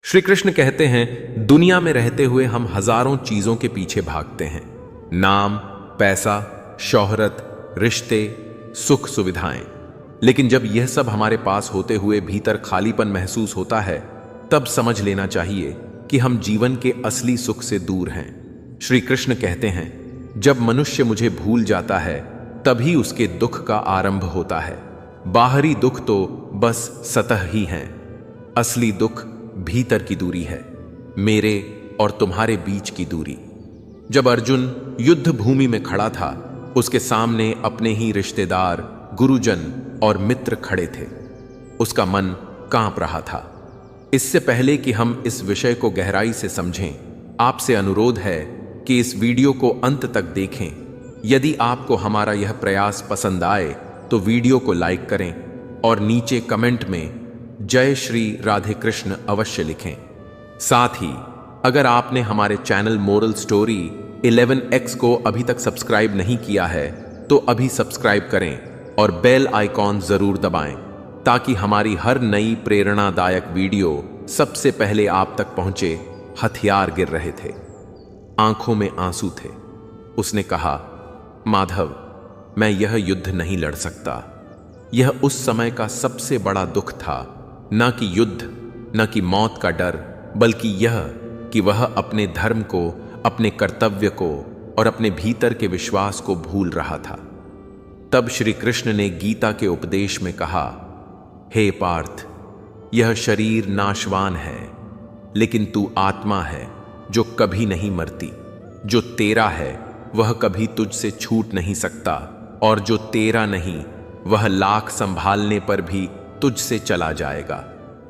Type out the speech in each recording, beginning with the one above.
श्री कृष्ण कहते हैं, दुनिया में रहते हुए हम हजारों चीजों के पीछे भागते हैं। नाम, पैसा, शोहरत, रिश्ते, सुख, सुविधाएं। लेकिन जब यह सब हमारे पास होते हुए भीतर खालीपन महसूस होता है, तब समझ लेना चाहिए कि हम जीवन के असली सुख से दूर हैं। श्री कृष्ण कहते हैं, जब मनुष्य मुझे भूल जाता है तभी उसके दुख का आरंभ होता है। बाहरी दुख तो बस सतह ही हैं, असली दुख भीतर की दूरी है, मेरे और तुम्हारे बीच की दूरी। जब अर्जुन युद्ध भूमि में खड़ा था, उसके सामने अपने ही रिश्तेदार, गुरुजन और मित्र खड़े थे। उसका मन कांप रहा था। इससे पहले कि हम इस विषय को गहराई से समझें, आपसे अनुरोध है कि इस वीडियो को अंत तक देखें। यदि आपको हमारा यह प्रयास पसंद आए तो वीडियो को लाइक करें और नीचे कमेंट में जय श्री राधे कृष्ण अवश्य लिखें। साथ ही अगर आपने हमारे चैनल मोरल स्टोरी 11x को अभी तक सब्सक्राइब नहीं किया है तो अभी सब्सक्राइब करें और बेल आइकॉन जरूर दबाएं, ताकि हमारी हर नई प्रेरणादायक वीडियो सबसे पहले आप तक पहुंचे। हथियार गिर रहे थे, आंखों में आंसू थे। उसने कहा, माधव, मैं यह युद्ध नहीं लड़ सकता। यह उस समय का सबसे बड़ा दुख था, न कि युद्ध, न कि मौत का डर, बल्कि यह कि वह अपने धर्म को, अपने कर्तव्य को और अपने भीतर के विश्वास को भूल रहा था। तब श्री कृष्ण ने गीता के उपदेश में कहा, हे पार्थ, यह शरीर नाशवान है, लेकिन तू आत्मा है जो कभी नहीं मरती। जो तेरा है वह कभी तुझसे छूट नहीं सकता, और जो तेरा नहीं वह लाख संभालने पर भी तुझसे चला जाएगा।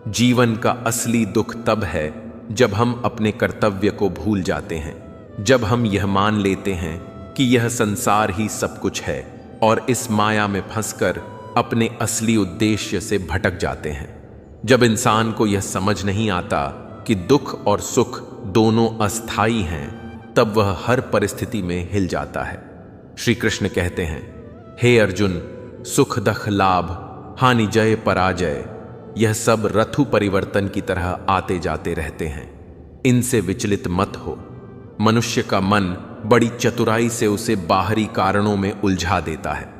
जीवन का असली दुख तब है जब हम अपने कर्तव्य को भूल जाते हैं, जब हम यह मान लेते हैं कि यह संसार ही सब कुछ है और इस माया में फंसकर अपने असली उद्देश्य से भटक जाते हैं। जब इंसान को यह समझ नहीं आता कि दुख और सुख दोनों अस्थाई हैं, तब वह हर परिस्थिति में हिल जाता है। श्री कृष्ण कहते हैं, हे अर्जुन, सुख दुख लाभ, हानि जय पराजय, यह सब ऋतु परिवर्तन की तरह आते जाते रहते हैं। इनसे विचलित मत हो। मनुष्य का मन बड़ी चतुराई से उसे बाहरी कारणों में उलझा देता है।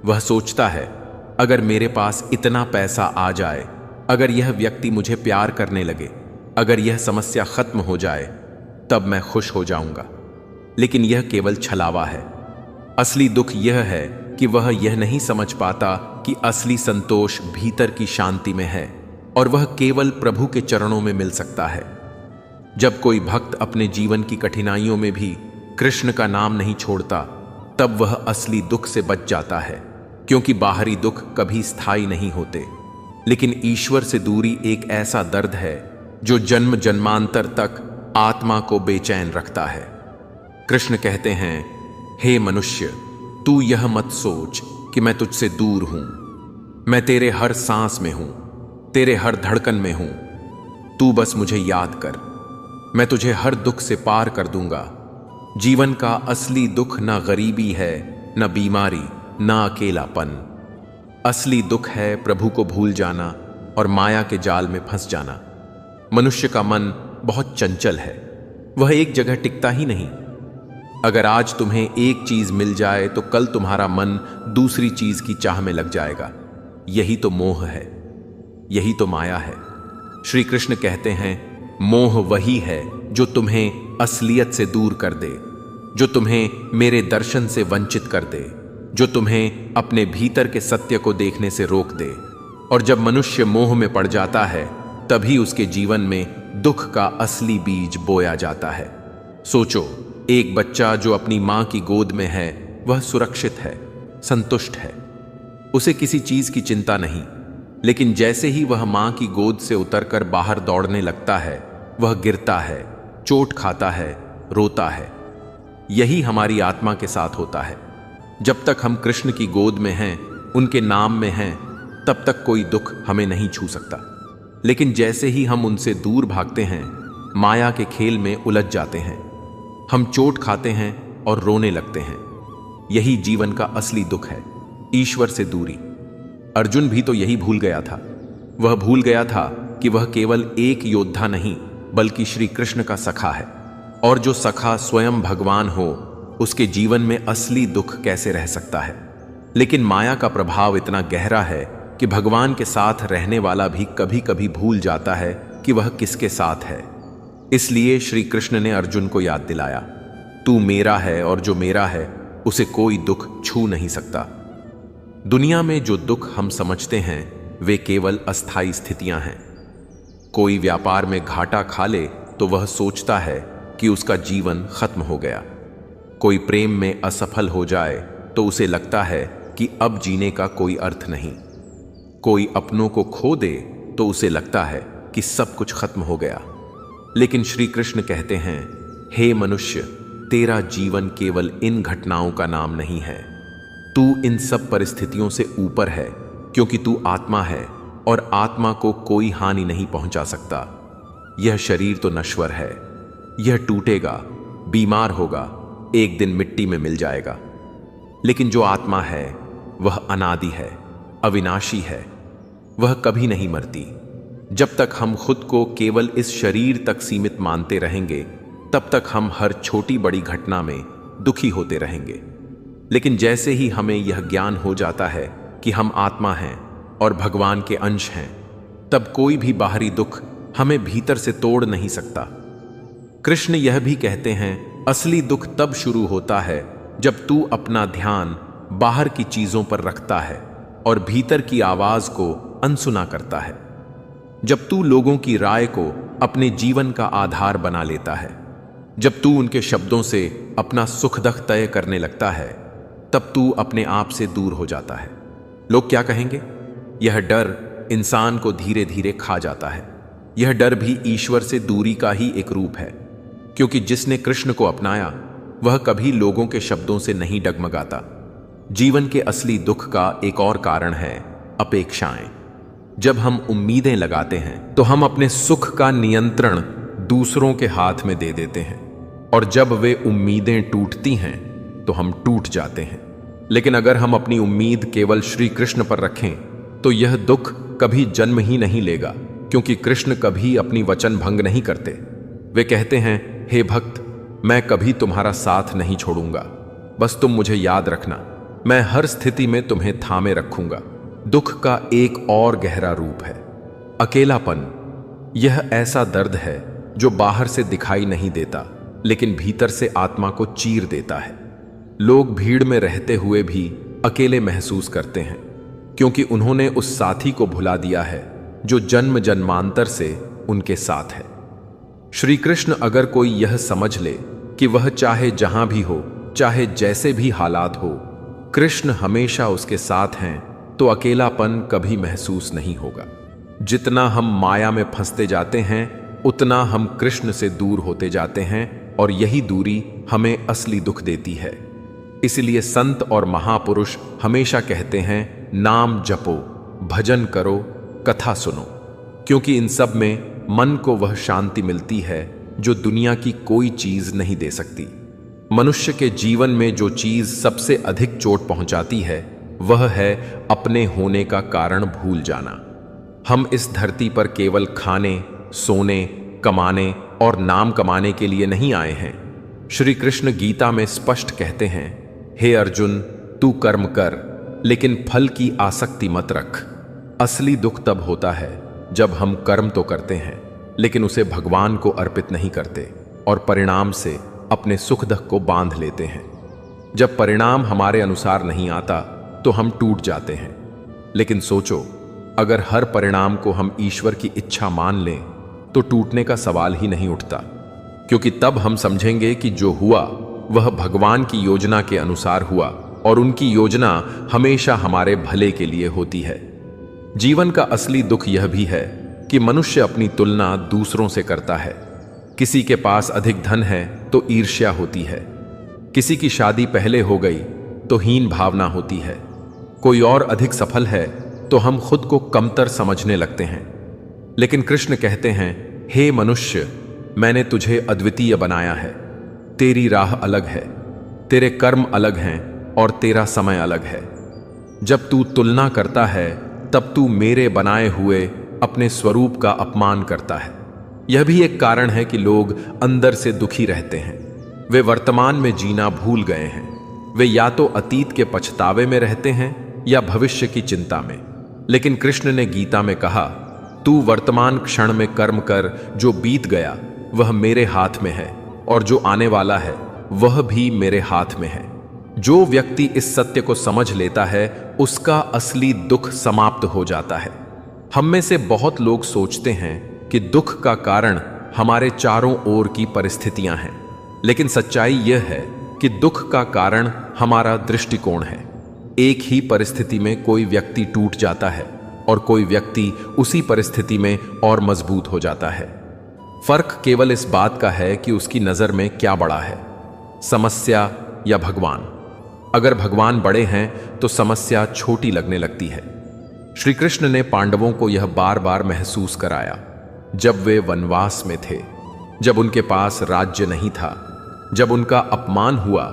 वह सोचता है, अगर मेरे पास इतना पैसा आ जाए, अगर यह व्यक्ति मुझे प्यार करने लगे, अगर यह समस्या खत्म हो जाए, तब मैं खुश हो जाऊंगा। लेकिन यह केवल छलावा है। असली दुख यह है कि वह यह नहीं समझ पाता कि असली संतोष भीतर की शांति में है, और वह केवल प्रभु के चरणों में मिल सकता है। जब कोई भक्त अपने जीवन की कठिनाइयों में भी कृष्ण का नाम नहीं छोड़ता, तब वह असली दुख से बच जाता है, क्योंकि बाहरी दुख कभी स्थायी नहीं होते। लेकिन ईश्वर से दूरी एक ऐसा दर्द है जो जन्म जन्मांतर तक आत्मा को बेचैन रखता है। कृष्ण कहते हैं, हे मनुष्य, तू यह मत सोच कि मैं तुझसे दूर हूं। मैं तेरे हर सांस में हूं, तेरे हर धड़कन में हूं। तू बस मुझे याद कर, मैं तुझे हर दुख से पार कर दूंगा। जीवन का असली दुख न गरीबी है, न बीमारी, न अकेलापन। असली दुख है प्रभु को भूल जाना और माया के जाल में फंस जाना। मनुष्य का मन बहुत चंचल है, वह एक जगह टिकता ही नहीं। अगर आज तुम्हें एक चीज मिल जाए तो कल तुम्हारा मन दूसरी चीज की चाह में लग जाएगा। यही तो मोह है, यही तो माया है। श्री कृष्ण कहते हैं, मोह वही है जो तुम्हें असलियत से दूर कर दे, जो तुम्हें मेरे दर्शन से वंचित कर दे, जो तुम्हें अपने भीतर के सत्य को देखने से रोक दे। और जब मनुष्य मोह में पड़ जाता है, तभी उसके जीवन में दुख का असली बीज बोया जाता है। सोचो, एक बच्चा जो अपनी मां की गोद में है, वह सुरक्षित है, संतुष्ट है, उसे किसी चीज की चिंता नहीं। लेकिन जैसे ही वह मां की गोद से उतरकर बाहर दौड़ने लगता है, वह गिरता है, चोट खाता है, रोता है। यही हमारी आत्मा के साथ होता है। जब तक हम कृष्ण की गोद में हैं, उनके नाम में हैं, तब तक कोई दुख हमें नहीं छू सकता। लेकिन जैसे ही हम उनसे दूर भागते हैं, माया के खेल में उलझ जाते हैं। हम चोट खाते हैं और रोने लगते हैं। यही जीवन का असली दुख है, ईश्वर से दूरी। अर्जुन भी तो यही भूल गया था। वह भूल गया था कि वह केवल एक योद्धा नहीं बल्कि श्री कृष्ण का सखा है, और जो सखा स्वयं भगवान हो उसके जीवन में असली दुख कैसे रह सकता है। लेकिन माया का प्रभाव इतना गहरा है कि भगवान के साथ रहने वाला भी कभी कभी भूल जाता है कि वह किसके साथ है। इसलिए श्री कृष्ण ने अर्जुन को याद दिलाया, तू मेरा है और जो मेरा है उसे कोई दुख छू नहीं सकता। दुनिया में जो दुख हम समझते हैं वे केवल अस्थायी स्थितियां हैं। कोई व्यापार में घाटा खा ले तो वह सोचता है कि उसका जीवन खत्म हो गया। कोई प्रेम में असफल हो जाए तो उसे लगता है कि अब जीने का कोई अर्थ नहीं। कोई अपनों को खो दे तो उसे लगता है कि सब कुछ खत्म हो गया। लेकिन श्री कृष्ण कहते हैं, हे मनुष्य, तेरा जीवन केवल इन घटनाओं का नाम नहीं है। तू इन सब परिस्थितियों से ऊपर है, क्योंकि तू आत्मा है और आत्मा को कोई हानि नहीं पहुंचा सकता। यह शरीर तो नश्वर है, यह टूटेगा, बीमार होगा, एक दिन मिट्टी में मिल जाएगा। लेकिन जो आत्मा है वह अनादि है, अविनाशी है, वह कभी नहीं मरती। जब तक हम खुद को केवल इस शरीर तक सीमित मानते रहेंगे तब तक हम हर छोटी बड़ी घटना में दुखी होते रहेंगे। लेकिन जैसे ही हमें यह ज्ञान हो जाता है कि हम आत्मा हैं और भगवान के अंश हैं, तब कोई भी बाहरी दुख हमें भीतर से तोड़ नहीं सकता। कृष्ण यह भी कहते हैं, असली दुख तब शुरू होता है जब तू अपना ध्यान बाहर की चीजों पर रखता है और भीतर की आवाज को अनसुना करता है। जब तू लोगों की राय को अपने जीवन का आधार बना लेता है, जब तू उनके शब्दों से अपना सुख दुख तय करने लगता है, तब तू अपने आप से दूर हो जाता है। लोग क्या कहेंगे? यह डर इंसान को धीरे धीरे खा जाता है। यह डर भी ईश्वर से दूरी का ही एक रूप है, क्योंकि जिसने कृष्ण को अपनाया वह कभी लोगों के शब्दों से नहीं डगमगाता। जीवन के असली दुख का एक और कारण है अपेक्षाएं। जब हम उम्मीदें लगाते हैं तो हम अपने सुख का नियंत्रण दूसरों के हाथ में दे देते हैं, और जब वे उम्मीदें टूटती हैं तो हम टूट जाते हैं। लेकिन अगर हम अपनी उम्मीद केवल श्री कृष्ण पर रखें तो यह दुख कभी जन्म ही नहीं लेगा, क्योंकि कृष्ण कभी अपनी वचन भंग नहीं करते। वे कहते हैं, हे भक्त, मैं कभी तुम्हारा साथ नहीं छोड़ूंगा, बस तुम मुझे याद रखना, मैं हर स्थिति में तुम्हें थामे रखूंगा। दुख का एक और गहरा रूप है अकेलापन। यह ऐसा दर्द है जो बाहर से दिखाई नहीं देता, लेकिन भीतर से आत्मा को चीर देता है। लोग भीड़ में रहते हुए भी अकेले महसूस करते हैं, क्योंकि उन्होंने उस साथी को भुला दिया है जो जन्म जन्मांतर से उनके साथ है। श्री कृष्ण अगर कोई यह समझ ले कि वह चाहे जहां भी हो, चाहे जैसे भी हालात हो, कृष्ण हमेशा उसके साथ हैं, तो अकेलापन कभी महसूस नहीं होगा। जितना हम माया में फंसते जाते हैं उतना हम कृष्ण से दूर होते जाते हैं, और यही दूरी हमें असली दुख देती है। इसलिए संत और महापुरुष हमेशा कहते हैं, नाम जपो, भजन करो, कथा सुनो, क्योंकि इन सब में मन को वह शांति मिलती है जो दुनिया की कोई चीज नहीं दे सकती। मनुष्य के जीवन में जो चीज सबसे अधिक चोट पहुंचाती है वह है अपने होने का कारण भूल जाना। हम इस धरती पर केवल खाने, सोने, कमाने और नाम कमाने के लिए नहीं आए हैं। श्री कृष्ण गीता में स्पष्ट कहते हैं, हे अर्जुन, तू कर्म कर, लेकिन फल की आसक्ति मत रख। असली दुख तब होता है जब हम कर्म तो करते हैं लेकिन उसे भगवान को अर्पित नहीं करते, और परिणाम से अपने सुख दुख को बांध लेते हैं। जब परिणाम हमारे अनुसार नहीं आता तो हम टूट जाते हैं। लेकिन सोचो, अगर हर परिणाम को हम ईश्वर की इच्छा मान लें तो टूटने का सवाल ही नहीं उठता, क्योंकि तब हम समझेंगे कि जो हुआ वह भगवान की योजना के अनुसार हुआ, और उनकी योजना हमेशा हमारे भले के लिए होती है। जीवन का असली दुख यह भी है कि मनुष्य अपनी तुलना दूसरों से करता है। किसी के पास अधिक धन है तो ईर्ष्या होती है, किसी की शादी पहले हो गई तो हीन भावना होती है, कोई और अधिक सफल है तो हम खुद को कमतर समझने लगते हैं। लेकिन कृष्ण कहते हैं, हे मनुष्य, मैंने तुझे अद्वितीय बनाया है, तेरी राह अलग है, तेरे कर्म अलग हैं और तेरा समय अलग है। जब तू तुलना करता है तब तू मेरे बनाए हुए अपने स्वरूप का अपमान करता है। यह भी एक कारण है कि लोग अंदर से दुखी रहते हैं। वे वर्तमान में जीना भूल गए हैं। वे या तो अतीत के पछतावे में रहते हैं या भविष्य की चिंता में। लेकिन कृष्ण ने गीता में कहा, तू वर्तमान क्षण में कर्म कर, जो बीत गया वह मेरे हाथ में है और जो आने वाला है वह भी मेरे हाथ में है। जो व्यक्ति इस सत्य को समझ लेता है उसका असली दुख समाप्त हो जाता है। हम में से बहुत लोग सोचते हैं कि दुख का कारण हमारे चारों ओर की परिस्थितियां हैं, लेकिन सच्चाई यह है कि दुख का कारण हमारा दृष्टिकोण है। एक ही परिस्थिति में कोई व्यक्ति टूट जाता है और कोई व्यक्ति उसी परिस्थिति में और मजबूत हो जाता है। फर्क केवल इस बात का है कि उसकी नजर में क्या बड़ा है, समस्या या भगवान। अगर भगवान बड़े हैं तो समस्या छोटी लगने लगती है। श्री कृष्ण ने पांडवों को यह बार बार महसूस कराया जब वे वनवास में थे, जब उनके पास राज्य नहीं था, जब उनका अपमान हुआ,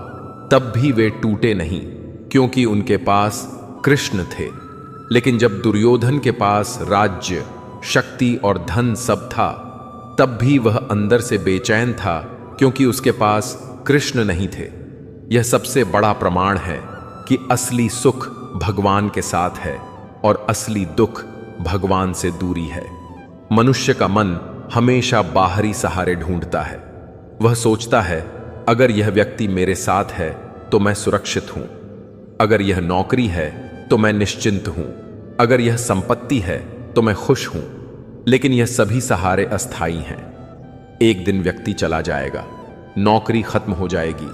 तब भी वे टूटे नहीं, क्योंकि उनके पास कृष्ण थे। लेकिन जब दुर्योधन के पास राज्य, शक्ति और धन सब था, तब भी वह अंदर से बेचैन था, क्योंकि उसके पास कृष्ण नहीं थे। यह सबसे बड़ा प्रमाण है कि असली सुख भगवान के साथ है और असली दुख भगवान से दूरी है। मनुष्य का मन हमेशा बाहरी सहारे ढूंढता है। वह सोचता है, अगर यह व्यक्ति मेरे साथ है तो मैं सुरक्षित हूं, अगर यह नौकरी है तो मैं निश्चिंत हूं, अगर यह संपत्ति है तो मैं खुश हूं। लेकिन यह सभी सहारे अस्थायी हैं। एक दिन व्यक्ति चला जाएगा, नौकरी खत्म हो जाएगी,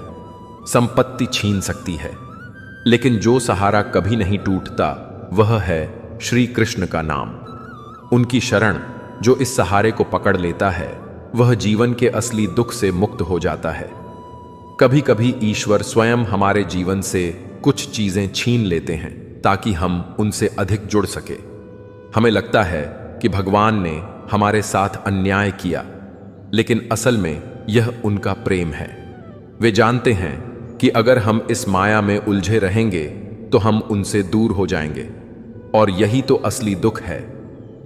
संपत्ति छीन सकती है, लेकिन जो सहारा कभी नहीं टूटता वह है श्री कृष्ण का नाम। उनकी शरण जो इस सहारे को पकड़ लेता है वह जीवन के असली दुख से मुक्त हो जाता है। कभी कभी ईश्वर स्वयं हमारे जीवन से कुछ चीजें छीन लेते हैं ताकि हम उनसे अधिक जुड़ सके। हमें लगता है कि भगवान ने हमारे साथ अन्याय किया, लेकिन असल में यह उनका प्रेम है। वे जानते हैं कि अगर हम इस माया में उलझे रहेंगे तो हम उनसे दूर हो जाएंगे, और यही तो असली दुख है।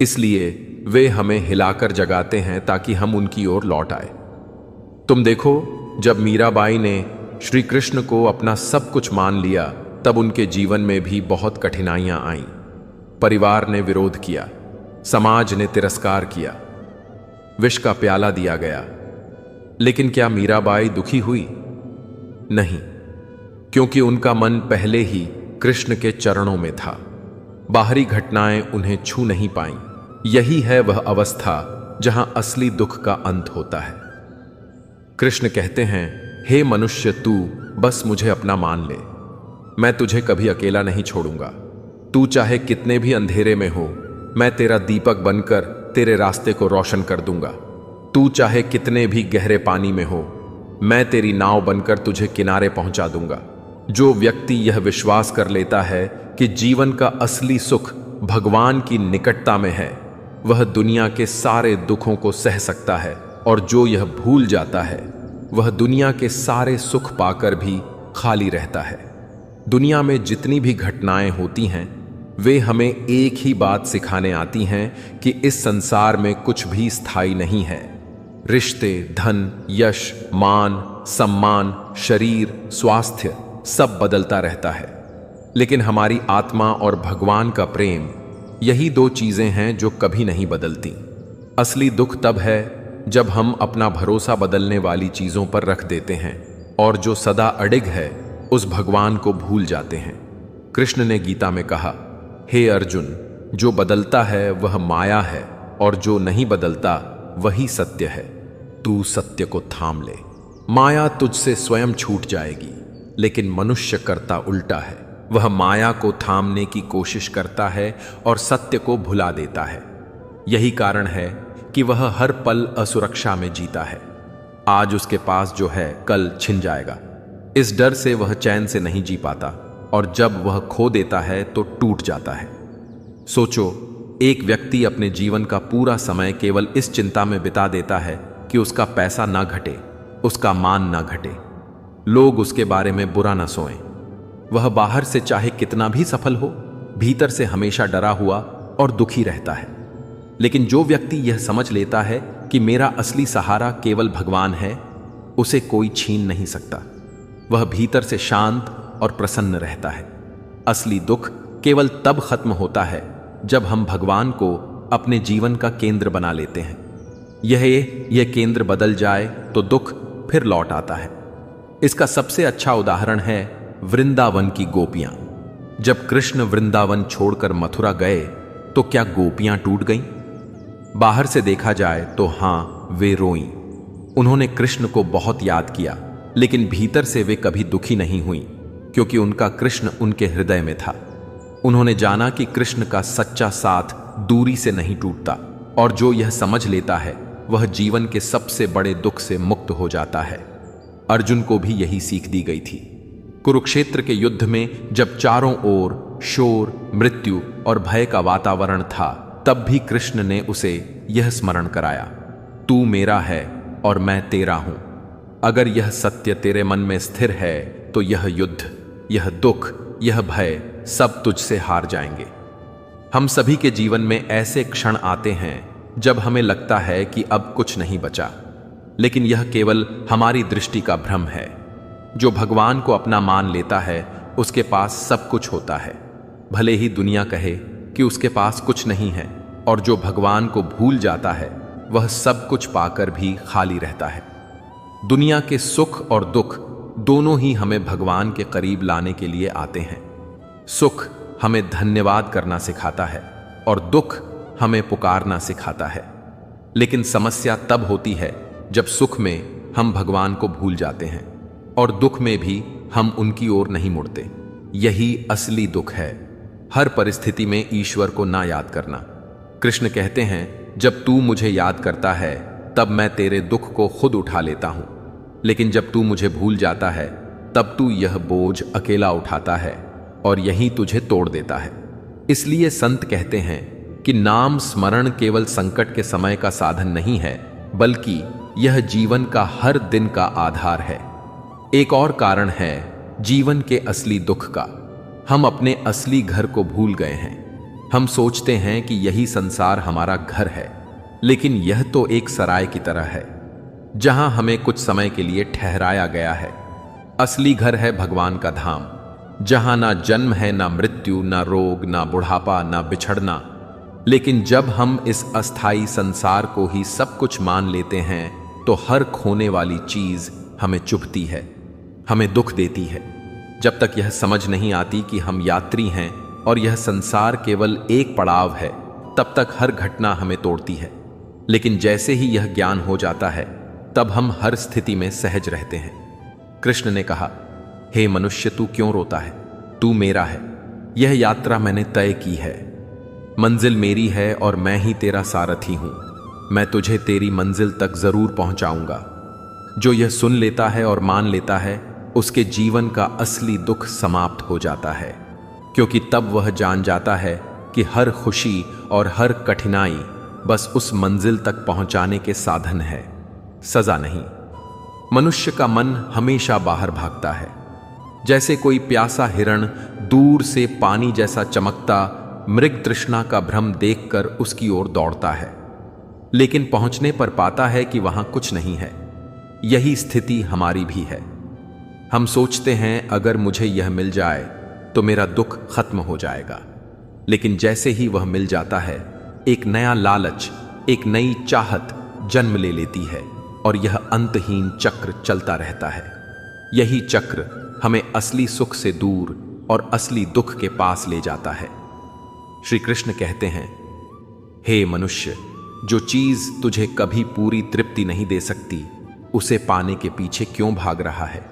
इसलिए वे हमें हिलाकर जगाते हैं ताकि हम उनकी ओर लौट आए। तुम देखो, जब मीराबाई ने श्री कृष्ण को अपना सब कुछ मान लिया तब उनके जीवन में भी बहुत कठिनाइयां आईं। परिवार ने विरोध किया, समाज ने तिरस्कार किया, विष का प्याला दिया गया। लेकिन क्या मीराबाई दुखी हुई? नहीं, क्योंकि उनका मन पहले ही कृष्ण के चरणों में था। बाहरी घटनाएं उन्हें छू नहीं पाईं। यही है वह अवस्था जहां असली दुख का अंत होता है। कृष्ण कहते हैं, हे मनुष्य, तू बस मुझे अपना मान ले, मैं तुझे कभी अकेला नहीं छोड़ूंगा। तू चाहे कितने भी अंधेरे में हो, मैं तेरा दीपक बनकर तेरे रास्ते को रोशन कर दूंगा। तू चाहे कितने भी गहरे पानी में हो, मैं तेरी नाव बनकर तुझे किनारे पहुंचा दूंगा। जो व्यक्ति यह विश्वास कर लेता है कि जीवन का असली सुख भगवान की निकटता में है, वह दुनिया के सारे दुखों को सह सकता है, और जो यह भूल जाता है वह दुनिया के सारे सुख पाकर भी खाली रहता है। दुनिया में जितनी भी घटनाएं होती हैं वे हमें एक ही बात सिखाने आती हैं कि इस संसार में कुछ भी स्थायी नहीं है। रिश्ते, धन, यश, मान, सम्मान, शरीर, स्वास्थ्य सब बदलता रहता है, लेकिन हमारी आत्मा और भगवान का प्रेम, यही दो चीजें हैं जो कभी नहीं बदलती। असली दुख तब है जब हम अपना भरोसा बदलने वाली चीजों पर रख देते हैं और जो सदा अडिग है उस भगवान को भूल जाते हैं। कृष्ण ने गीता में कहा, हे अर्जुन, जो बदलता है वह माया है और जो नहीं बदलता वही सत्य है। तू सत्य को थाम ले, माया तुझसे स्वयं छूट जाएगी। लेकिन मनुष्य करता उल्टा है, वह माया को थामने की कोशिश करता है और सत्य को भुला देता है। यही कारण है कि वह हर पल असुरक्षा में जीता है। आज उसके पास जो है कल छिन जाएगा। इस डर से वह चैन से नहीं जी पाता, और जब वह खो देता है तो टूट जाता है। सोचो, एक व्यक्ति अपने जीवन का पूरा समय केवल इस चिंता में बिता देता है कि उसका पैसा ना घटे, उसका मान ना घटे, लोग उसके बारे में बुरा ना सोएं। वह बाहर से चाहे कितना भी सफल हो, भीतर से हमेशा डरा हुआ और दुखी रहता है। लेकिन जो व्यक्ति यह समझ लेता है कि मेरा असली सहारा केवल भगवान है, उसे कोई छीन नहीं सकता। वह भीतर से शांत और प्रसन्न रहता है। असली दुख केवल तब खत्म होता है जब हम भगवान को अपने जीवन का केंद्र बना लेते हैं। यह केंद्र बदल जाए तो दुख फिर लौट आता है। इसका सबसे अच्छा उदाहरण है वृंदावन की गोपियां। जब कृष्ण वृंदावन छोड़कर मथुरा गए तो क्या गोपियां टूट गईं? बाहर से देखा जाए तो हां, वे रोईं। उन्होंने कृष्ण को बहुत याद किया, लेकिन भीतर से वे कभी दुखी नहीं हुईं, क्योंकि उनका कृष्ण उनके हृदय में था। उन्होंने जाना कि कृष्ण का सच्चा साथ दूरी से नहीं टूटता, और जो यह समझ लेता है वह जीवन के सबसे बड़े दुख से मुक्त हो जाता है। अर्जुन को भी यही सीख दी गई थी। कुरुक्षेत्र के युद्ध में जब चारों ओर शोर, मृत्यु और भय का वातावरण था, तब भी कृष्ण ने उसे यह स्मरण कराया, तू मेरा है और मैं तेरा हूं। अगर यह सत्य तेरे मन में स्थिर है तो यह युद्ध, यह दुख, यह भय सब तुझसे हार जाएंगे। हम सभी के जीवन में ऐसे क्षण आते हैं जब हमें लगता है कि अब कुछ नहीं बचा, लेकिन यह केवल हमारी दृष्टि का भ्रम है। जो भगवान को अपना मान लेता है उसके पास सब कुछ होता है, भले ही दुनिया कहे कि उसके पास कुछ नहीं है। और जो भगवान को भूल जाता है वह सब कुछ पाकर भी खाली रहता है। दुनिया के सुख और दुख दोनों ही हमें भगवान के करीब लाने के लिए आते हैं। सुख हमें धन्यवाद करना सिखाता है और दुख हमें पुकारना सिखाता है। लेकिन समस्या तब होती है जब सुख में हम भगवान को भूल जाते हैं और दुख में भी हम उनकी ओर नहीं मुड़ते। यही असली दुख है, हर परिस्थिति में ईश्वर को ना याद करना। कृष्ण कहते हैं, जब तू मुझे याद करता है तब मैं तेरे दुख को खुद उठा लेता हूं, लेकिन जब तू मुझे भूल जाता है तब तू यह बोझ अकेला उठाता है और यही तुझे तोड़ देता है। इसलिए संत कहते हैं कि नाम स्मरण केवल संकट के समय का साधन नहीं है, बल्कि यह जीवन का हर दिन का आधार है। एक और कारण है जीवन के असली दुख का। हम अपने असली घर को भूल गए हैं। हम सोचते हैं कि यही संसार हमारा घर है, लेकिन यह तो एक सराय की तरह है जहां हमें कुछ समय के लिए ठहराया गया है। असली घर है भगवान का धाम, जहां ना जन्म है, ना मृत्यु, ना रोग, ना बुढ़ापा, ना बिछड़ना। लेकिन जब हम इस अस्थाई संसार को ही सब कुछ मान लेते हैं तो हर खोने वाली चीज हमें चुभती है, हमें दुख देती है। जब तक यह समझ नहीं आती कि हम यात्री हैं और यह संसार केवल एक पड़ाव है, तब तक हर घटना हमें तोड़ती है। लेकिन जैसे ही यह ज्ञान हो जाता है तब हम हर स्थिति में सहज रहते हैं। कृष्ण ने कहा, हे मनुष्य, तू क्यों रोता है? तू मेरा है। यह यात्रा मैंने तय की है, मंजिल मेरी है और मैं ही तेरा सारथी हूं। मैं तुझे तेरी मंजिल तक जरूर पहुंचाऊंगा। जो यह सुन लेता है और मान लेता है, उसके जीवन का असली दुख समाप्त हो जाता है, क्योंकि तब वह जान जाता है कि हर खुशी और हर कठिनाई बस उस मंजिल तक पहुंचाने के साधन है, सजा नहीं। मनुष्य का मन हमेशा बाहर भागता है, जैसे कोई प्यासा हिरण दूर से पानी जैसा चमकता मृग तृष्णा का भ्रम देखकर उसकी ओर दौड़ता है, लेकिन पहुंचने पर पाता है कि वहां कुछ नहीं है। यही स्थिति हमारी भी है। हम सोचते हैं अगर मुझे यह मिल जाए तो मेरा दुख खत्म हो जाएगा, लेकिन जैसे ही वह मिल जाता है, एक नया लालच, एक नई चाहत जन्म ले लेती है और यह अंतहीन चक्र चलता रहता है। यही चक्र हमें असली सुख से दूर और असली दुख के पास ले जाता है। श्री कृष्ण कहते हैं, हे मनुष्य, जो चीज तुझे कभी पूरी तृप्ति नहीं दे सकती, उसे पाने के पीछे क्यों भाग रहा है?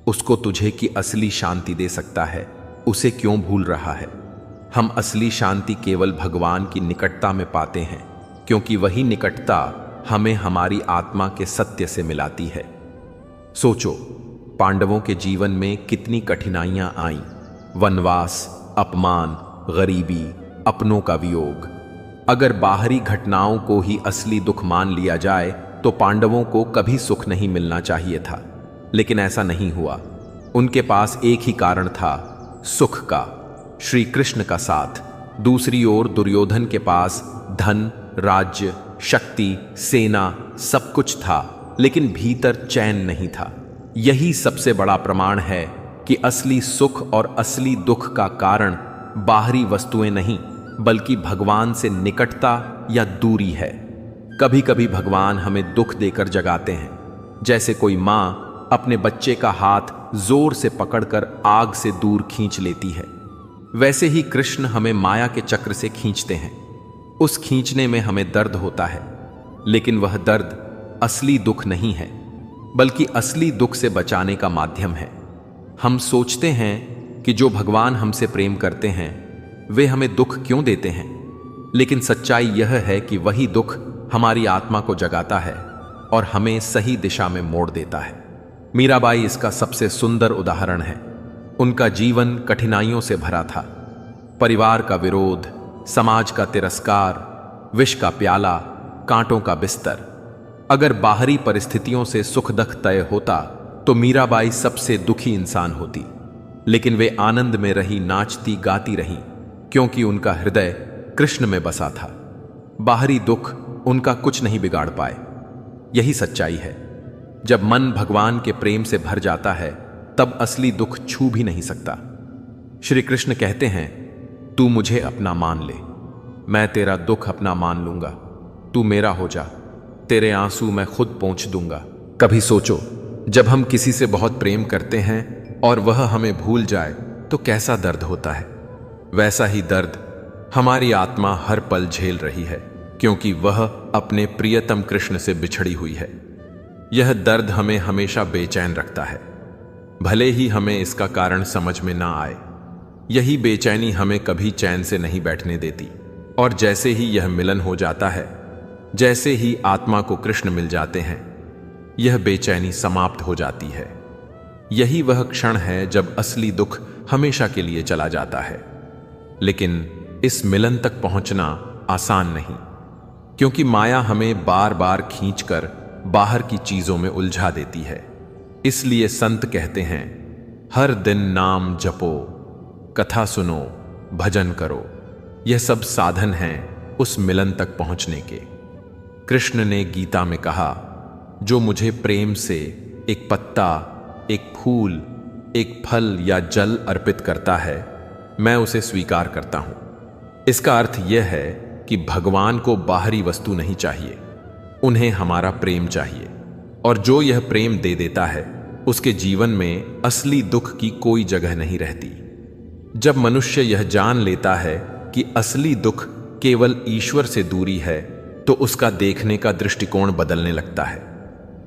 उसको तुझे की असली शांति दे सकता है, उसे क्यों भूल रहा है? हम असली शांति केवल भगवान की निकटता में पाते हैं, क्योंकि वही निकटता हमें हमारी आत्मा के सत्य से मिलाती है। सोचो, पांडवों के जीवन में कितनी कठिनाइयां आईं, वनवास, अपमान, गरीबी, अपनों का वियोग। अगर बाहरी घटनाओं को ही असली दुख मान लिया जाए तो पांडवों को कभी सुख नहीं मिलना चाहिए था, लेकिन ऐसा नहीं हुआ। उनके पास एक ही कारण था, सुख का, श्री कृष्ण का साथ। दूसरी ओर दुर्योधन के पास धन, राज्य, शक्ति, सेना सब कुछ था, लेकिन भीतर चैन नहीं था। यही सबसे बड़ा प्रमाण है कि असली सुख और असली दुख का कारण बाहरी वस्तुएं नहीं, बल्कि भगवान से निकटता या दूरी है। कभी कभी भगवान हमें दुख देकर जगाते हैं, जैसे कोई माँ अपने बच्चे का हाथ जोर से पकड़कर आग से दूर खींच लेती है। वैसे ही कृष्ण हमें माया के चक्र से खींचते हैं। उस खींचने में हमें दर्द होता है, लेकिन वह दर्द असली दुख नहीं है, बल्कि असली दुख से बचाने का माध्यम है। हम सोचते हैं कि जो भगवान हमसे प्रेम करते हैं वे हमें दुख क्यों देते हैं, लेकिन सच्चाई यह है कि वही दुख हमारी आत्मा को जगाता है और हमें सही दिशा में मोड़ देता है। मीराबाई इसका सबसे सुंदर उदाहरण है। उनका जीवन कठिनाइयों से भरा था। परिवार का विरोध, समाज का तिरस्कार, विष का प्याला, कांटों का बिस्तर। अगर बाहरी परिस्थितियों से सुख दुख तय होता तो मीराबाई सबसे दुखी इंसान होती, लेकिन वे आनंद में रही, नाचती गाती रहीं, क्योंकि उनका हृदय कृष्ण में बसा था। बाहरी दुख उनका कुछ नहीं बिगाड़ पाए। यही सच्चाई है। जब मन भगवान के प्रेम से भर जाता है तब असली दुख छू भी नहीं सकता। श्री कृष्ण कहते हैं, तू मुझे अपना मान ले, मैं तेरा दुख अपना मान लूंगा। तू मेरा हो जा, तेरे आंसू मैं खुद पोंछ दूंगा। कभी सोचो, जब हम किसी से बहुत प्रेम करते हैं और वह हमें भूल जाए तो कैसा दर्द होता है। वैसा ही दर्द हमारी आत्मा हर पल झेल रही है, क्योंकि वह अपने प्रियतम कृष्ण से बिछड़ी हुई है। यह दर्द हमें हमेशा बेचैन रखता है, भले ही हमें इसका कारण समझ में ना आए। यही बेचैनी हमें कभी चैन से नहीं बैठने देती, और जैसे ही यह मिलन हो जाता है, जैसे ही आत्मा को कृष्ण मिल जाते हैं, यह बेचैनी समाप्त हो जाती है। यही वह क्षण है जब असली दुख हमेशा के लिए चला जाता है। लेकिन इस मिलन तक पहुंचना आसान नहीं, क्योंकि माया हमें बार बार खींचकर बाहर की चीजों में उलझा देती है। इसलिए संत कहते हैं, हर दिन नाम जपो, कथा सुनो, भजन करो। यह सब साधन हैं उस मिलन तक पहुंचने के। कृष्ण ने गीता में कहा, जो मुझे प्रेम से एक पत्ता, एक फूल, एक फल या जल अर्पित करता है, मैं उसे स्वीकार करता हूं। इसका अर्थ यह है कि भगवान को बाहरी वस्तु नहीं चाहिए, उन्हें हमारा प्रेम चाहिए। और जो यह प्रेम दे देता है, उसके जीवन में असली दुख की कोई जगह नहीं रहती। जब मनुष्य यह जान लेता है कि असली दुख केवल ईश्वर से दूरी है, तो उसका देखने का दृष्टिकोण बदलने लगता है।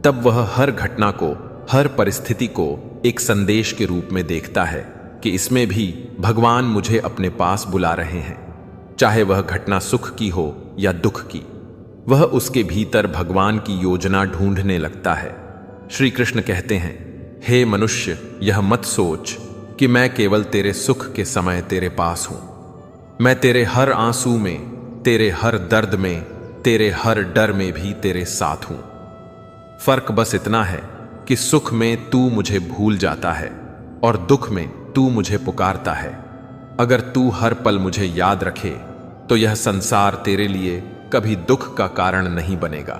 तब वह हर घटना को, हर परिस्थिति को एक संदेश के रूप में देखता है कि इसमें भी भगवान मुझे अपने पास बुला रहे हैं। चाहे वह घटना सुख की हो या दुख की, वह उसके भीतर भगवान की योजना ढूंढने लगता है। श्री कृष्ण कहते हैं, हे मनुष्य, यह मत सोच कि मैं केवल तेरे सुख के समय तेरे पास हूं। मैं तेरे हर आंसू में, तेरे हर दर्द में, तेरे हर डर में भी तेरे साथ हूं। फर्क बस इतना है कि सुख में तू मुझे भूल जाता है और दुख में तू मुझे पुकारता है। अगर तू हर पल मुझे याद रखे तो यह संसार तेरे लिए कभी दुख का कारण नहीं बनेगा।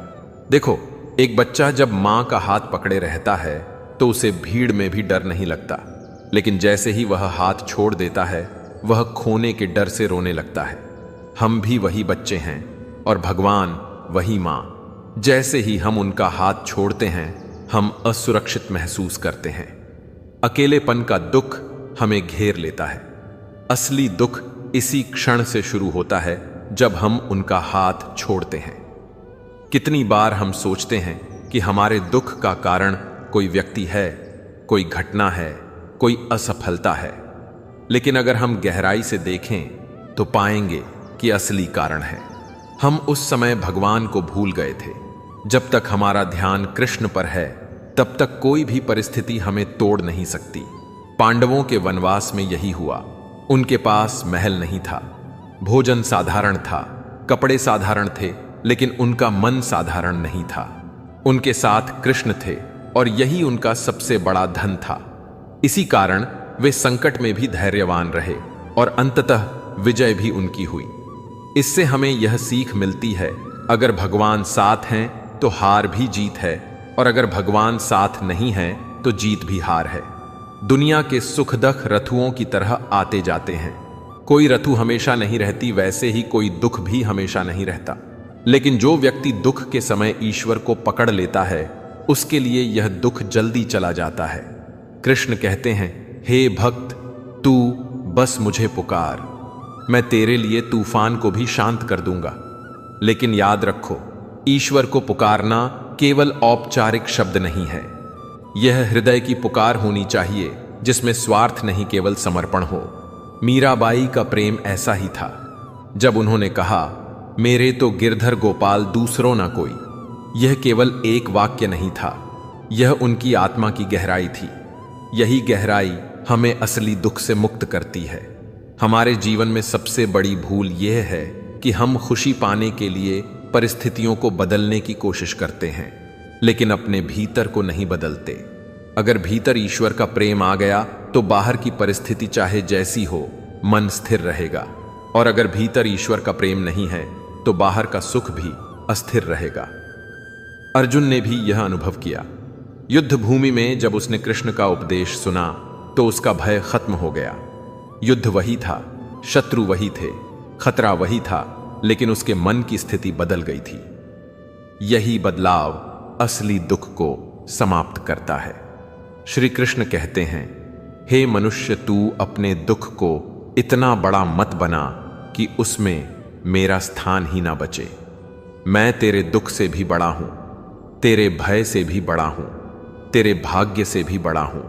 देखो, एक बच्चा जब मां का हाथ पकड़े रहता है तो उसे भीड़ में भी डर नहीं लगता, लेकिन जैसे ही वह हाथ छोड़ देता है, वह खोने के डर से रोने लगता है। हम भी वही बच्चे हैं और भगवान वही मां। जैसे ही हम उनका हाथ छोड़ते हैं, हम असुरक्षित महसूस करते हैं। अकेलेपन का दुख हमें घेर लेता है। असली दुख इसी क्षण से शुरू होता है जब हम उनका हाथ छोड़ते हैं। कितनी बार हम सोचते हैं कि हमारे दुख का कारण कोई व्यक्ति है, कोई घटना है, कोई असफलता है, लेकिन अगर हम गहराई से देखें तो पाएंगे कि असली कारण है हम उस समय भगवान को भूल गए थे। जब तक हमारा ध्यान कृष्ण पर है, तब तक कोई भी परिस्थिति हमें तोड़ नहीं सकती। पांडवों के वनवास में यही हुआ। उनके पास महल नहीं था, भोजन साधारण था, कपड़े साधारण थे, लेकिन उनका मन साधारण नहीं था। उनके साथ कृष्ण थे और यही उनका सबसे बड़ा धन था। इसी कारण वे संकट में भी धैर्यवान रहे और अंततः विजय भी उनकी हुई। इससे हमें यह सीख मिलती है, अगर भगवान साथ हैं तो हार भी जीत है, और अगर भगवान साथ नहीं है तो जीत भी हार है। दुनिया के सुख दुख रथुओं की तरह आते जाते हैं। कोई रथु हमेशा नहीं रहती, वैसे ही कोई दुख भी हमेशा नहीं रहता। लेकिन जो व्यक्ति दुख के समय ईश्वर को पकड़ लेता है, उसके लिए यह दुख जल्दी चला जाता है। कृष्ण कहते हैं, हे भक्त, तू बस मुझे पुकार, मैं तेरे लिए तूफान को भी शांत कर दूंगा। लेकिन याद रखो, ईश्वर को पुकारना केवल औपचारिक शब्द नहीं है। यह हृदय की पुकार होनी चाहिए, जिसमें स्वार्थ नहीं, केवल समर्पण हो। मीराबाई का प्रेम ऐसा ही था। जब उन्होंने कहा, मेरे तो गिरधर गोपाल दूसरों ना कोई, यह केवल एक वाक्य नहीं था, यह उनकी आत्मा की गहराई थी। यही गहराई हमें असली दुख से मुक्त करती है। हमारे जीवन में सबसे बड़ी भूल यह है कि हम खुशी पाने के लिए परिस्थितियों को बदलने की कोशिश करते हैं, लेकिन अपने भीतर को नहीं बदलते। अगर भीतर ईश्वर का प्रेम आ गया तो बाहर की परिस्थिति चाहे जैसी हो, मन स्थिर रहेगा। और अगर भीतर ईश्वर का प्रेम नहीं है तो बाहर का सुख भी अस्थिर रहेगा। अर्जुन ने भी यह अनुभव किया। युद्ध भूमि में जब उसने कृष्ण का उपदेश सुना तो उसका भय खत्म हो गया। युद्ध वही था, शत्रु वही थे, खतरा वही था, लेकिन उसके मन की स्थिति बदल गई थी। यही बदलाव असली दुख को समाप्त करता है। श्री कृष्ण कहते हैं, हे मनुष्य, तू अपने दुख को इतना बड़ा मत बना कि उसमें मेरा स्थान ही ना बचे। मैं तेरे दुख से भी बड़ा हूं, तेरे भय से भी बड़ा हूं, तेरे भाग्य से भी बड़ा हूं।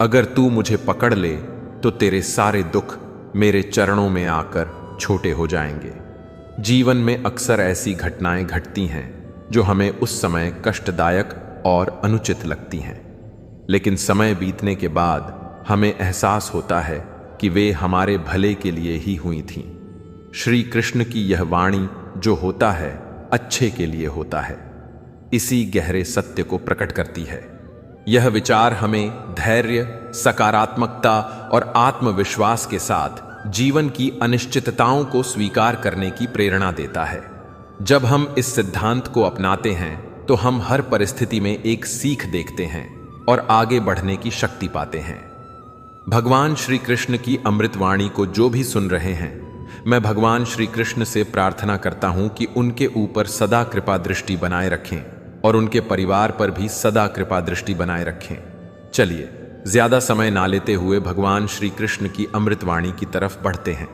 अगर तू मुझे पकड़ ले तो तेरे सारे दुख मेरे चरणों में आकर छोटे हो जाएंगे। जीवन में अक्सर ऐसी घटनाएं घटती हैं जो हमें उस समय कष्टदायक और अनुचित लगती हैं, लेकिन समय बीतने के बाद हमें एहसास होता है कि वे हमारे भले के लिए ही हुई थीं। श्री कृष्ण की यह वाणी जो होता है, अच्छे के लिए होता है, इसी गहरे सत्य को प्रकट करती है। यह विचार हमें धैर्य, सकारात्मकता और आत्मविश्वास के साथ जीवन की अनिश्चितताओं को स्वीकार करने की प्रेरणा देता है। जब हम इस सिद्धांत को अपनाते हैं तो हम हर परिस्थिति में एक सीख देखते हैं और आगे बढ़ने की शक्ति पाते हैं। भगवान श्री कृष्ण की अमृतवाणी को जो भी सुन रहे हैं, मैं भगवान श्री कृष्ण से प्रार्थना करता हूं कि उनके ऊपर सदा कृपा दृष्टि बनाए रखें और उनके परिवार पर भी सदा कृपा दृष्टि बनाए रखें। चलिए, ज्यादा समय ना लेते हुए भगवान श्री कृष्ण की अमृतवाणी की तरफ बढ़ते हैं।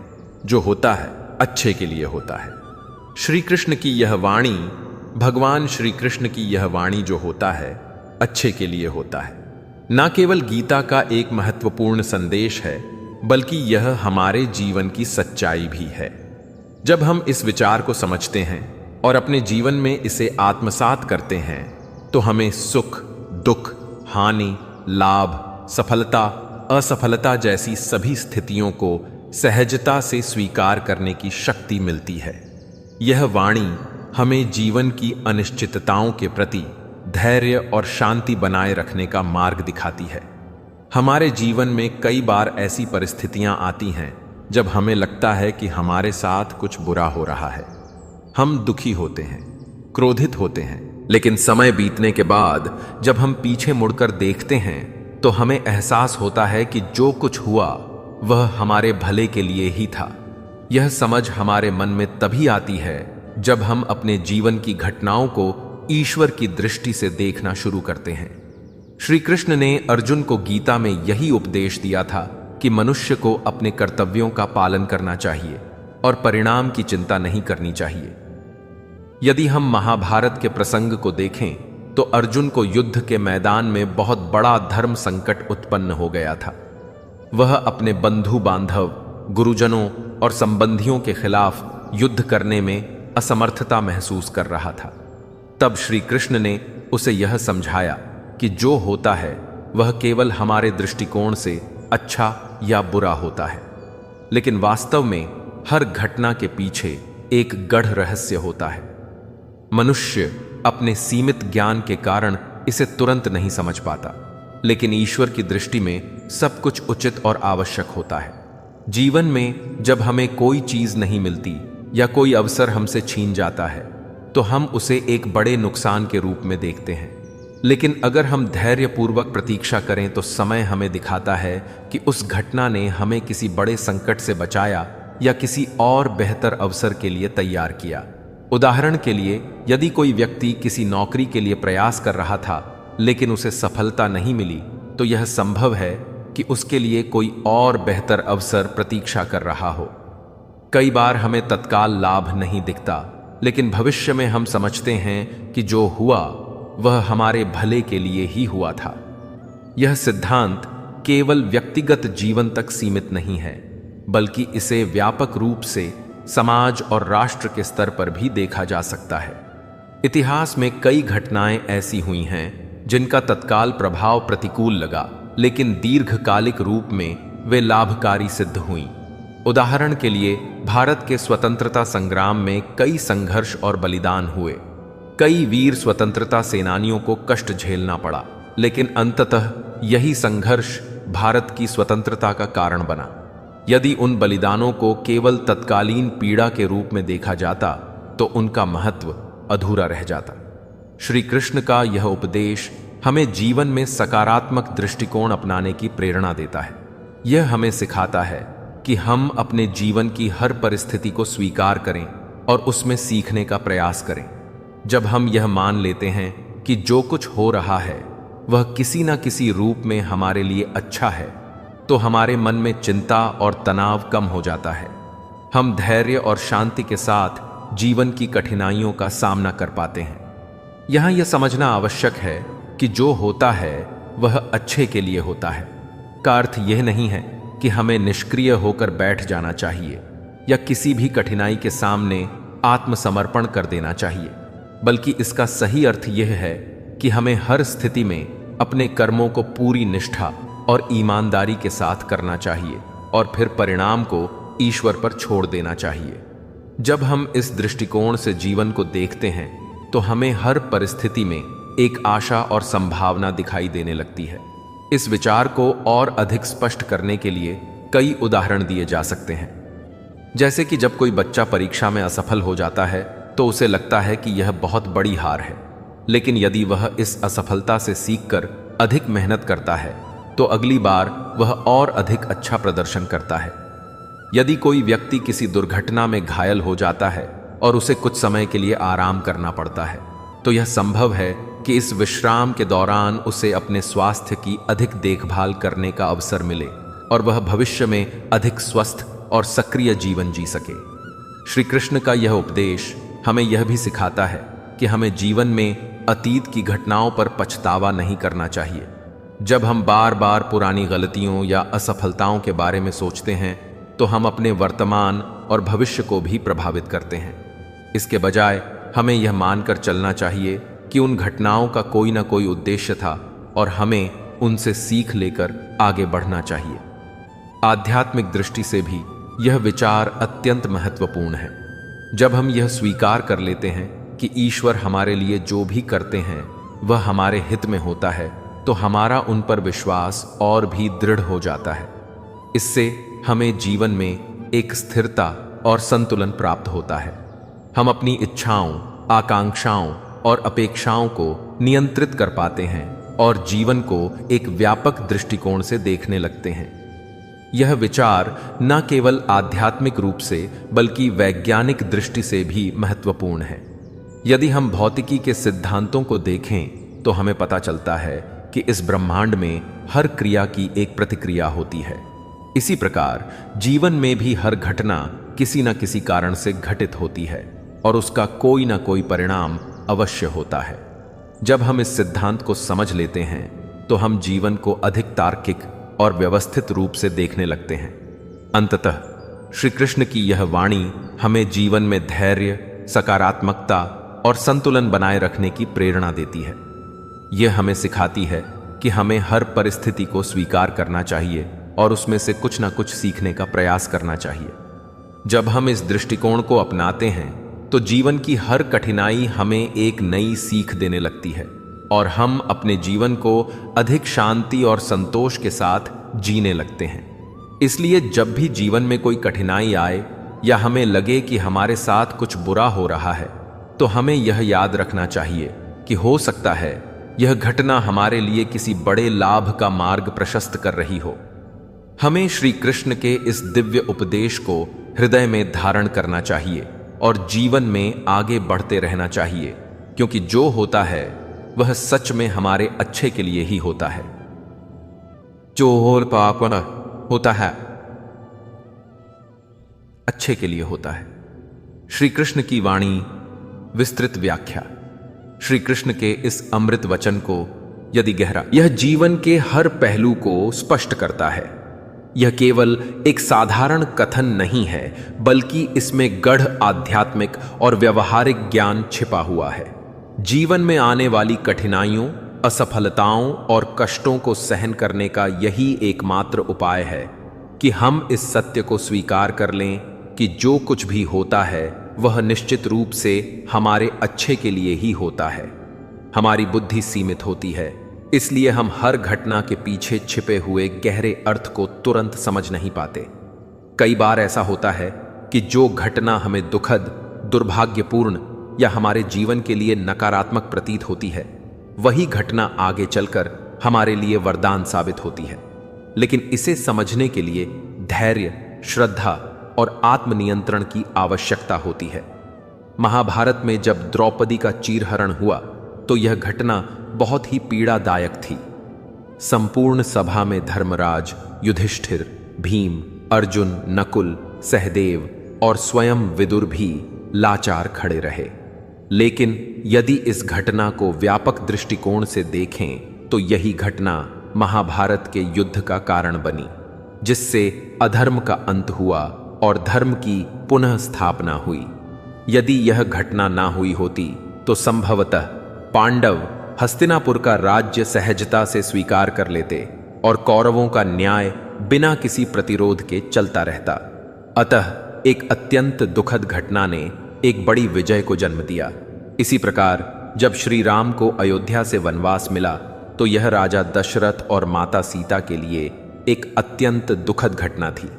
जो होता है अच्छे के लिए होता है। श्री कृष्ण की यह वाणी, भगवान श्री कृष्ण की यह वाणी जो होता है, अच्छे के लिए होता है। न केवल गीता का एक महत्वपूर्ण संदेश है, बल्कि यह हमारे जीवन की सच्चाई भी है। जब हम इस विचार को समझते हैं और अपने जीवन में इसे आत्मसात करते हैं, तो हमें सुख, दुख, हानि, लाभ, सफलता, असफलता जैसी सभी स्थितियों को सहजता से स्वीकार करने की शक्ति मिलती है। यह वाणी हमें जीवन की अनिश्चितताओं के प्रति धैर्य और शांति बनाए रखने का मार्ग दिखाती है। हमारे जीवन में कई बार ऐसी परिस्थितियां आती हैं जब हमें लगता है कि हमारे साथ कुछ बुरा हो रहा है। हम दुखी होते हैं, क्रोधित होते हैं, लेकिन समय बीतने के बाद जब हम पीछे मुड़कर देखते हैं तो हमें एहसास होता है कि जो कुछ हुआ वह हमारे भले के लिए ही था। यह समझ हमारे मन में तभी आती है जब हम अपने जीवन की घटनाओं को ईश्वर की दृष्टि से देखना शुरू करते हैं। श्री कृष्ण ने अर्जुन को गीता में यही उपदेश दिया था कि मनुष्य को अपने कर्तव्यों का पालन करना चाहिए और परिणाम की चिंता नहीं करनी चाहिए। यदि हम महाभारत के प्रसंग को देखें तो अर्जुन को युद्ध के मैदान में बहुत बड़ा धर्म संकट उत्पन्न हो गया था। वह अपने बंधु बांधव, गुरुजनों और संबंधियों के खिलाफ युद्ध करने में असमर्थता महसूस कर रहा था। तब श्री कृष्ण ने उसे यह समझाया कि जो होता है वह केवल हमारे दृष्टिकोण से अच्छा या बुरा होता है, लेकिन वास्तव में हर घटना के पीछे एक गढ़ रहस्य होता है। मनुष्य अपने सीमित ज्ञान के कारण इसे तुरंत नहीं समझ पाता, लेकिन ईश्वर की दृष्टि में सब कुछ उचित और आवश्यक होता है। जीवन में जब हमें कोई चीज नहीं मिलती या कोई अवसर हमसे छीन जाता है तो हम उसे एक बड़े नुकसान के रूप में देखते हैं। लेकिन अगर हम धैर्यपूर्वक प्रतीक्षा करें तो समय हमें दिखाता है कि उस घटना ने हमें किसी बड़े संकट से बचाया या किसी और बेहतर अवसर के लिए तैयार किया। उदाहरण के लिए, यदि कोई व्यक्ति किसी नौकरी के लिए प्रयास कर रहा था लेकिन उसे सफलता नहीं मिली, तो यह संभव है कि उसके लिए कोई और बेहतर अवसर प्रतीक्षा कर रहा हो। कई बार हमें तत्काल लाभ नहीं दिखता, लेकिन भविष्य में हम समझते हैं कि जो हुआ वह हमारे भले के लिए ही हुआ था। यह सिद्धांत केवल व्यक्तिगत जीवन तक सीमित नहीं है, बल्कि इसे व्यापक रूप से समाज और राष्ट्र के स्तर पर भी देखा जा सकता है। इतिहास में कई घटनाएं ऐसी हुई हैं जिनका तत्काल प्रभाव प्रतिकूल लगा, लेकिन दीर्घकालिक रूप में वे लाभकारी सिद्ध हुईं। उदाहरण के लिए, भारत के स्वतंत्रता संग्राम में कई संघर्ष और बलिदान हुए। कई वीर स्वतंत्रता सेनानियों को कष्ट झेलना पड़ा, लेकिन अंततः यही संघर्ष भारत की स्वतंत्रता का कारण बना। यदि उन बलिदानों को केवल तत्कालीन पीड़ा के रूप में देखा जाता तो उनका महत्व अधूरा रह जाता। श्री कृष्ण का यह उपदेश हमें जीवन में सकारात्मक दृष्टिकोण अपनाने की प्रेरणा देता है। यह हमें सिखाता है कि हम अपने जीवन की हर परिस्थिति को स्वीकार करें और उसमें सीखने का प्रयास करें। जब हम यह मान लेते हैं कि जो कुछ हो रहा है वह किसी न किसी रूप में हमारे लिए अच्छा है, तो हमारे मन में चिंता और तनाव कम हो जाता है। हम धैर्य और शांति के साथ जीवन की कठिनाइयों का सामना कर पाते हैं। यहाँ यह समझना आवश्यक है कि जो होता है वह अच्छे के लिए होता है। का अर्थ यह नहीं है कि हमें निष्क्रिय होकर बैठ जाना चाहिए या किसी भी कठिनाई के सामने आत्मसमर्पण कर देना चाहिए, बल्कि इसका सही अर्थ यह है कि हमें हर स्थिति में अपने कर्मों को पूरी निष्ठा और ईमानदारी के साथ करना चाहिए और फिर परिणाम को ईश्वर पर छोड़ देना चाहिए। जब हम इस दृष्टिकोण से जीवन को देखते हैं तो हमें हर परिस्थिति में एक आशा और संभावना दिखाई देने लगती है। इस विचार को और अधिक स्पष्ट करने के लिए कई उदाहरण दिए जा सकते हैं। जैसे कि जब कोई बच्चा परीक्षा में असफल हो जाता है तो उसे लगता है कि यह बहुत बड़ी हार है, लेकिन यदि वह इस असफलता से सीखकर अधिक मेहनत करता है तो अगली बार वह और अधिक अच्छा प्रदर्शन करता है। यदि कोई व्यक्ति किसी दुर्घटना में घायल हो जाता है और उसे कुछ समय के लिए आराम करना पड़ता है, तो यह संभव है कि इस विश्राम के दौरान उसे अपने स्वास्थ्य की अधिक देखभाल करने का अवसर मिले और वह भविष्य में अधिक स्वस्थ और सक्रिय जीवन जी सके। श्री कृष्ण का यह उपदेश हमें यह भी सिखाता है कि हमें जीवन में अतीत की घटनाओं पर पछतावा नहीं करना चाहिए। जब हम बार बार पुरानी गलतियों या असफलताओं के बारे में सोचते हैं तो हम अपने वर्तमान और भविष्य को भी प्रभावित करते हैं। इसके बजाय हमें यह मानकर चलना चाहिए कि उन घटनाओं का कोई ना कोई उद्देश्य था और हमें उनसे सीख लेकर आगे बढ़ना चाहिए। आध्यात्मिक दृष्टि से भी यह विचार अत्यंत महत्वपूर्ण है। जब हम यह स्वीकार कर लेते हैं कि ईश्वर हमारे लिए जो भी करते हैं वह हमारे हित में होता है, तो हमारा उन पर विश्वास और भी दृढ़ हो जाता है। इससे हमें जीवन में एक स्थिरता और संतुलन प्राप्त होता है। हम अपनी इच्छाओं, आकांक्षाओं और अपेक्षाओं को नियंत्रित कर पाते हैं और जीवन को एक व्यापक दृष्टिकोण से देखने लगते हैं। यह विचार न केवल आध्यात्मिक रूप से बल्कि वैज्ञानिक दृष्टि से भी महत्वपूर्ण है। यदि हम भौतिकी के सिद्धांतों को देखें तो हमें पता चलता है कि इस ब्रह्मांड में हर क्रिया की एक प्रतिक्रिया होती है। इसी प्रकार जीवन में भी हर घटना किसी न किसी कारण से घटित होती है और उसका कोई ना कोई परिणाम अवश्य होता है। जब हम इस सिद्धांत को समझ लेते हैं तो हम जीवन को अधिक तार्किक और व्यवस्थित रूप से देखने लगते हैं। अंततः श्री कृष्ण की यह वाणी हमें जीवन में धैर्य, सकारात्मकता और संतुलन बनाए रखने की प्रेरणा देती है। यह हमें सिखाती है कि हमें हर परिस्थिति को स्वीकार करना चाहिए और उसमें से कुछ ना कुछ सीखने का प्रयास करना चाहिए। जब हम इस दृष्टिकोण को अपनाते हैं तो जीवन की हर कठिनाई हमें एक नई सीख देने लगती है और हम अपने जीवन को अधिक शांति और संतोष के साथ जीने लगते हैं। इसलिए जब भी जीवन में कोई कठिनाई आए या हमें लगे कि हमारे साथ कुछ बुरा हो रहा है, तो हमें यह याद रखना चाहिए कि हो सकता है यह घटना हमारे लिए किसी बड़े लाभ का मार्ग प्रशस्त कर रही हो। हमें श्री कृष्ण के इस दिव्य उपदेश को हृदय में धारण करना चाहिए और जीवन में आगे बढ़ते रहना चाहिए, क्योंकि जो होता है वह सच में हमारे अच्छे के लिए ही होता है। जो होता है अच्छे के लिए होता है। श्री कृष्ण की वाणी विस्तृत व्याख्या। श्री कृष्ण के इस अमृत वचन को यदि गहरा, यह जीवन के हर पहलू को स्पष्ट करता है। यह केवल एक साधारण कथन नहीं है, बल्कि इसमें गढ़ आध्यात्मिक और व्यवहारिक ज्ञान छिपा हुआ है। जीवन में आने वाली कठिनाइयों, असफलताओं और कष्टों को सहन करने का यही एकमात्र उपाय है कि हम इस सत्य को स्वीकार कर लें कि जो कुछ भी होता है वह निश्चित रूप से हमारे अच्छे के लिए ही होता है। हमारी बुद्धि सीमित होती है, इसलिए हम हर घटना के पीछे छिपे हुए गहरे अर्थ को तुरंत समझ नहीं पाते। कई बार ऐसा होता है कि जो घटना हमें दुखद, दुर्भाग्यपूर्ण या हमारे जीवन के लिए नकारात्मक प्रतीत होती है, वही घटना आगे चलकर हमारे लिए वरदान साबित होती है। लेकिन इसे समझने के लिए धैर्य, श्रद्धा और आत्मनियंत्रण की आवश्यकता होती है। महाभारत में जब द्रौपदी का चीरहरण हुआ तो यह घटना बहुत ही पीड़ादायक थी। संपूर्ण सभा में धर्मराज, युधिष्ठिर, भीम, अर्जुन, नकुल, सहदेव और स्वयं विदुर भी लाचार खड़े रहे। लेकिन यदि इस घटना को व्यापक दृष्टिकोण से देखें तो यही घटना महाभारत के युद्ध का कारण बनी, जिससे अधर्म का अंत हुआ और धर्म की पुनः स्थापना हुई। यदि यह घटना ना हुई होती तो संभवतः पांडव हस्तिनापुर का राज्य सहजता से स्वीकार कर लेते और कौरवों का न्याय बिना किसी प्रतिरोध के चलता रहता। अतः एक अत्यंत दुखद घटना ने एक बड़ी विजय को जन्म दिया। इसी प्रकार जब श्री राम को अयोध्या से वनवास मिला तो यह राजा दशरथ और माता सीता के लिए एक अत्यंत दुखद घटना थी।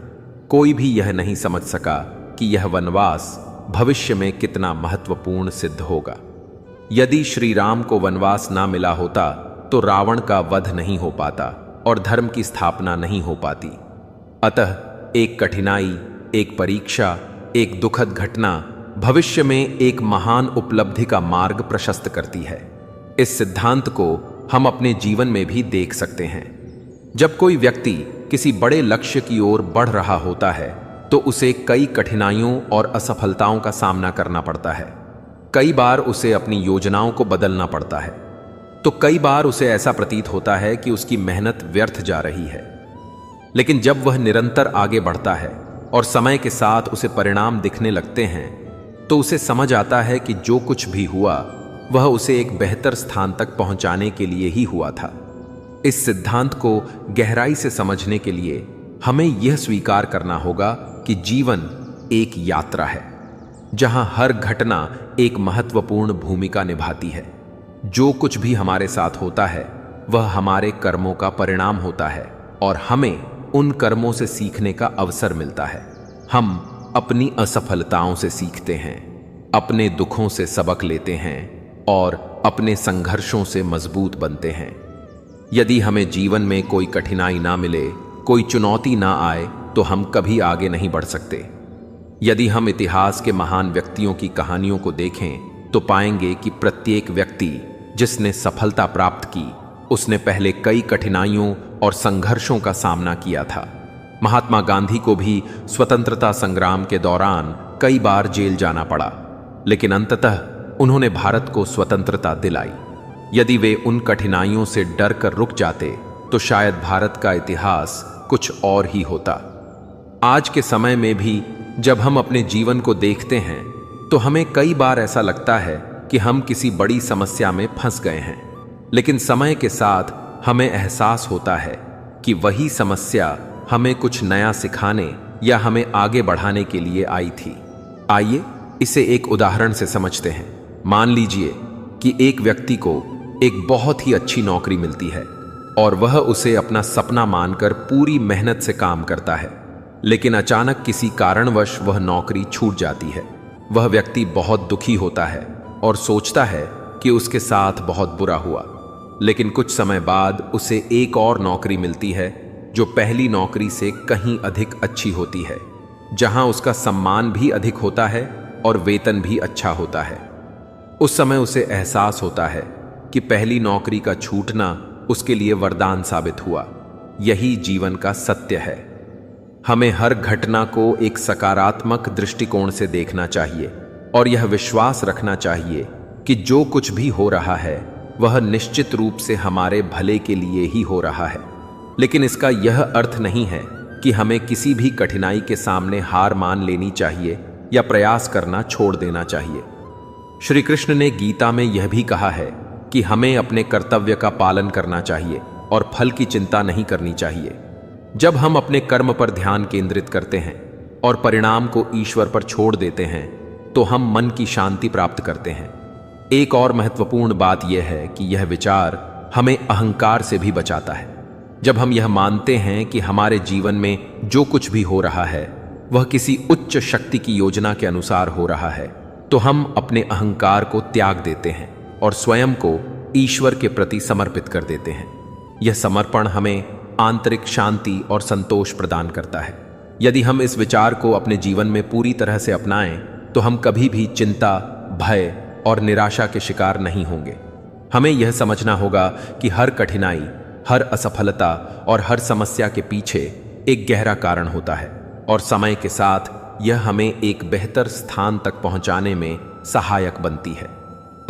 कोई भी यह नहीं समझ सका कि यह वनवास भविष्य में कितना महत्वपूर्ण सिद्ध होगा। यदि श्री राम को वनवास ना मिला होता तो रावण का वध नहीं हो पाता और धर्म की स्थापना नहीं हो पाती। अतः एक कठिनाई, एक परीक्षा, एक दुखद घटना भविष्य में एक महान उपलब्धि का मार्ग प्रशस्त करती है। इस सिद्धांत को हम अपने जीवन में भी देख सकते हैं। जब कोई व्यक्ति किसी बड़े लक्ष्य की ओर बढ़ रहा होता है तो उसे कई कठिनाइयों और असफलताओं का सामना करना पड़ता है। कई बार उसे अपनी योजनाओं को बदलना पड़ता है, तो कई बार उसे ऐसा प्रतीत होता है कि उसकी मेहनत व्यर्थ जा रही है। लेकिन जब वह निरंतर आगे बढ़ता है और समय के साथ उसे परिणाम दिखने लगते हैं तो उसे समझ आता है कि जो कुछ भी हुआ वह उसे एक बेहतर स्थान तक पहुंचाने के लिए ही हुआ था। इस सिद्धांत को गहराई से समझने के लिए हमें यह स्वीकार करना होगा कि जीवन एक यात्रा है, जहां हर घटना एक महत्वपूर्ण भूमिका निभाती है। जो कुछ भी हमारे साथ होता है वह हमारे कर्मों का परिणाम होता है और हमें उन कर्मों से सीखने का अवसर मिलता है। हम अपनी असफलताओं से सीखते हैं, अपने दुखों से सबक लेते हैं और अपने संघर्षों से मजबूत बनते हैं। यदि हमें जीवन में कोई कठिनाई ना मिले, कोई चुनौती ना आए, तो हम कभी आगे नहीं बढ़ सकते। यदि हम इतिहास के महान व्यक्तियों की कहानियों को देखें तो पाएंगे कि प्रत्येक व्यक्ति जिसने सफलता प्राप्त की, उसने पहले कई कठिनाइयों और संघर्षों का सामना किया था। महात्मा गांधी को भी स्वतंत्रता संग्राम के दौरान कई बार जेल जाना पड़ा, लेकिन अंततः उन्होंने भारत को स्वतंत्रता दिलाई। यदि वे उन कठिनाइयों से डर कर रुक जाते तो शायद भारत का इतिहास कुछ और ही होता। आज के समय में भी जब हम अपने जीवन को देखते हैं तो हमें कई बार ऐसा लगता है कि हम किसी बड़ी समस्या में फंस गए हैं, लेकिन समय के साथ हमें एहसास होता है कि वही समस्या हमें कुछ नया सिखाने या हमें आगे बढ़ाने के लिए आई थी। आइए इसे एक उदाहरण से समझते हैं। मान लीजिए कि एक व्यक्ति को एक बहुत ही अच्छी नौकरी मिलती है, और वह उसे अपना सपना मानकर पूरी मेहनत से काम करता है। लेकिन अचानक किसी कारणवश वह नौकरी छूट जाती है। वह व्यक्ति बहुत दुखी होता है और सोचता है कि उसके साथ बहुत बुरा हुआ। लेकिन कुछ समय बाद उसे एक और नौकरी मिलती है जो पहली नौकरी से कहीं अधिक अच्छी होती है, जहां उसका सम्मान भी अधिक होता है और वेतन भी अच्छा होता है। उस समय उसे एहसास होता है कि पहली नौकरी का छूटना उसके लिए वरदान साबित हुआ। यही जीवन का सत्य है। हमें हर घटना को एक सकारात्मक दृष्टिकोण से देखना चाहिए और यह विश्वास रखना चाहिए कि जो कुछ भी हो रहा है वह निश्चित रूप से हमारे भले के लिए ही हो रहा है। लेकिन इसका यह अर्थ नहीं है कि हमें किसी भी कठिनाई के सामने हार मान लेनी चाहिए या प्रयास करना छोड़ देना चाहिए। श्री कृष्ण ने गीता में यह भी कहा है कि हमें अपने कर्तव्य का पालन करना चाहिए और फल की चिंता नहीं करनी चाहिए। जब हम अपने कर्म पर ध्यान केंद्रित करते हैं और परिणाम को ईश्वर पर छोड़ देते हैं तो हम मन की शांति प्राप्त करते हैं। एक और महत्वपूर्ण बात यह है कि यह विचार हमें अहंकार से भी बचाता है। जब हम यह मानते हैं कि हमारे जीवन में जो कुछ भी हो रहा है वह किसी उच्च शक्ति की योजना के अनुसार हो रहा है, तो हम अपने अहंकार को त्याग देते हैं और स्वयं को ईश्वर के प्रति समर्पित कर देते हैं। यह समर्पण हमें आंतरिक शांति और संतोष प्रदान करता है। यदि हम इस विचार को अपने जीवन में पूरी तरह से अपनाएं तो हम कभी भी चिंता, भय और निराशा के शिकार नहीं होंगे। हमें यह समझना होगा कि हर कठिनाई, हर असफलता और हर समस्या के पीछे एक गहरा कारण होता है और समय के साथ यह हमें एक बेहतर स्थान तक पहुंचाने में सहायक बनती है।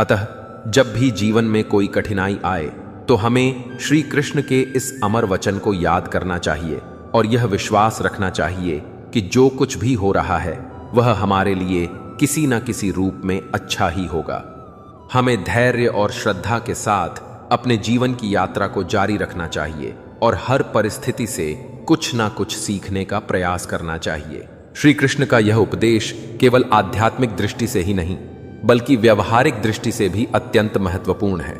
अतः जब भी जीवन में कोई कठिनाई आए तो हमें श्री कृष्ण के इस अमर वचन को याद करना चाहिए और यह विश्वास रखना चाहिए कि जो कुछ भी हो रहा है वह हमारे लिए किसी न किसी रूप में अच्छा ही होगा। हमें धैर्य और श्रद्धा के साथ अपने जीवन की यात्रा को जारी रखना चाहिए और हर परिस्थिति से कुछ ना कुछ सीखने का प्रयास करना चाहिए। श्री कृष्ण का यह उपदेश केवल आध्यात्मिक दृष्टि से ही नहीं बल्कि व्यवहारिक दृष्टि से भी अत्यंत महत्वपूर्ण है।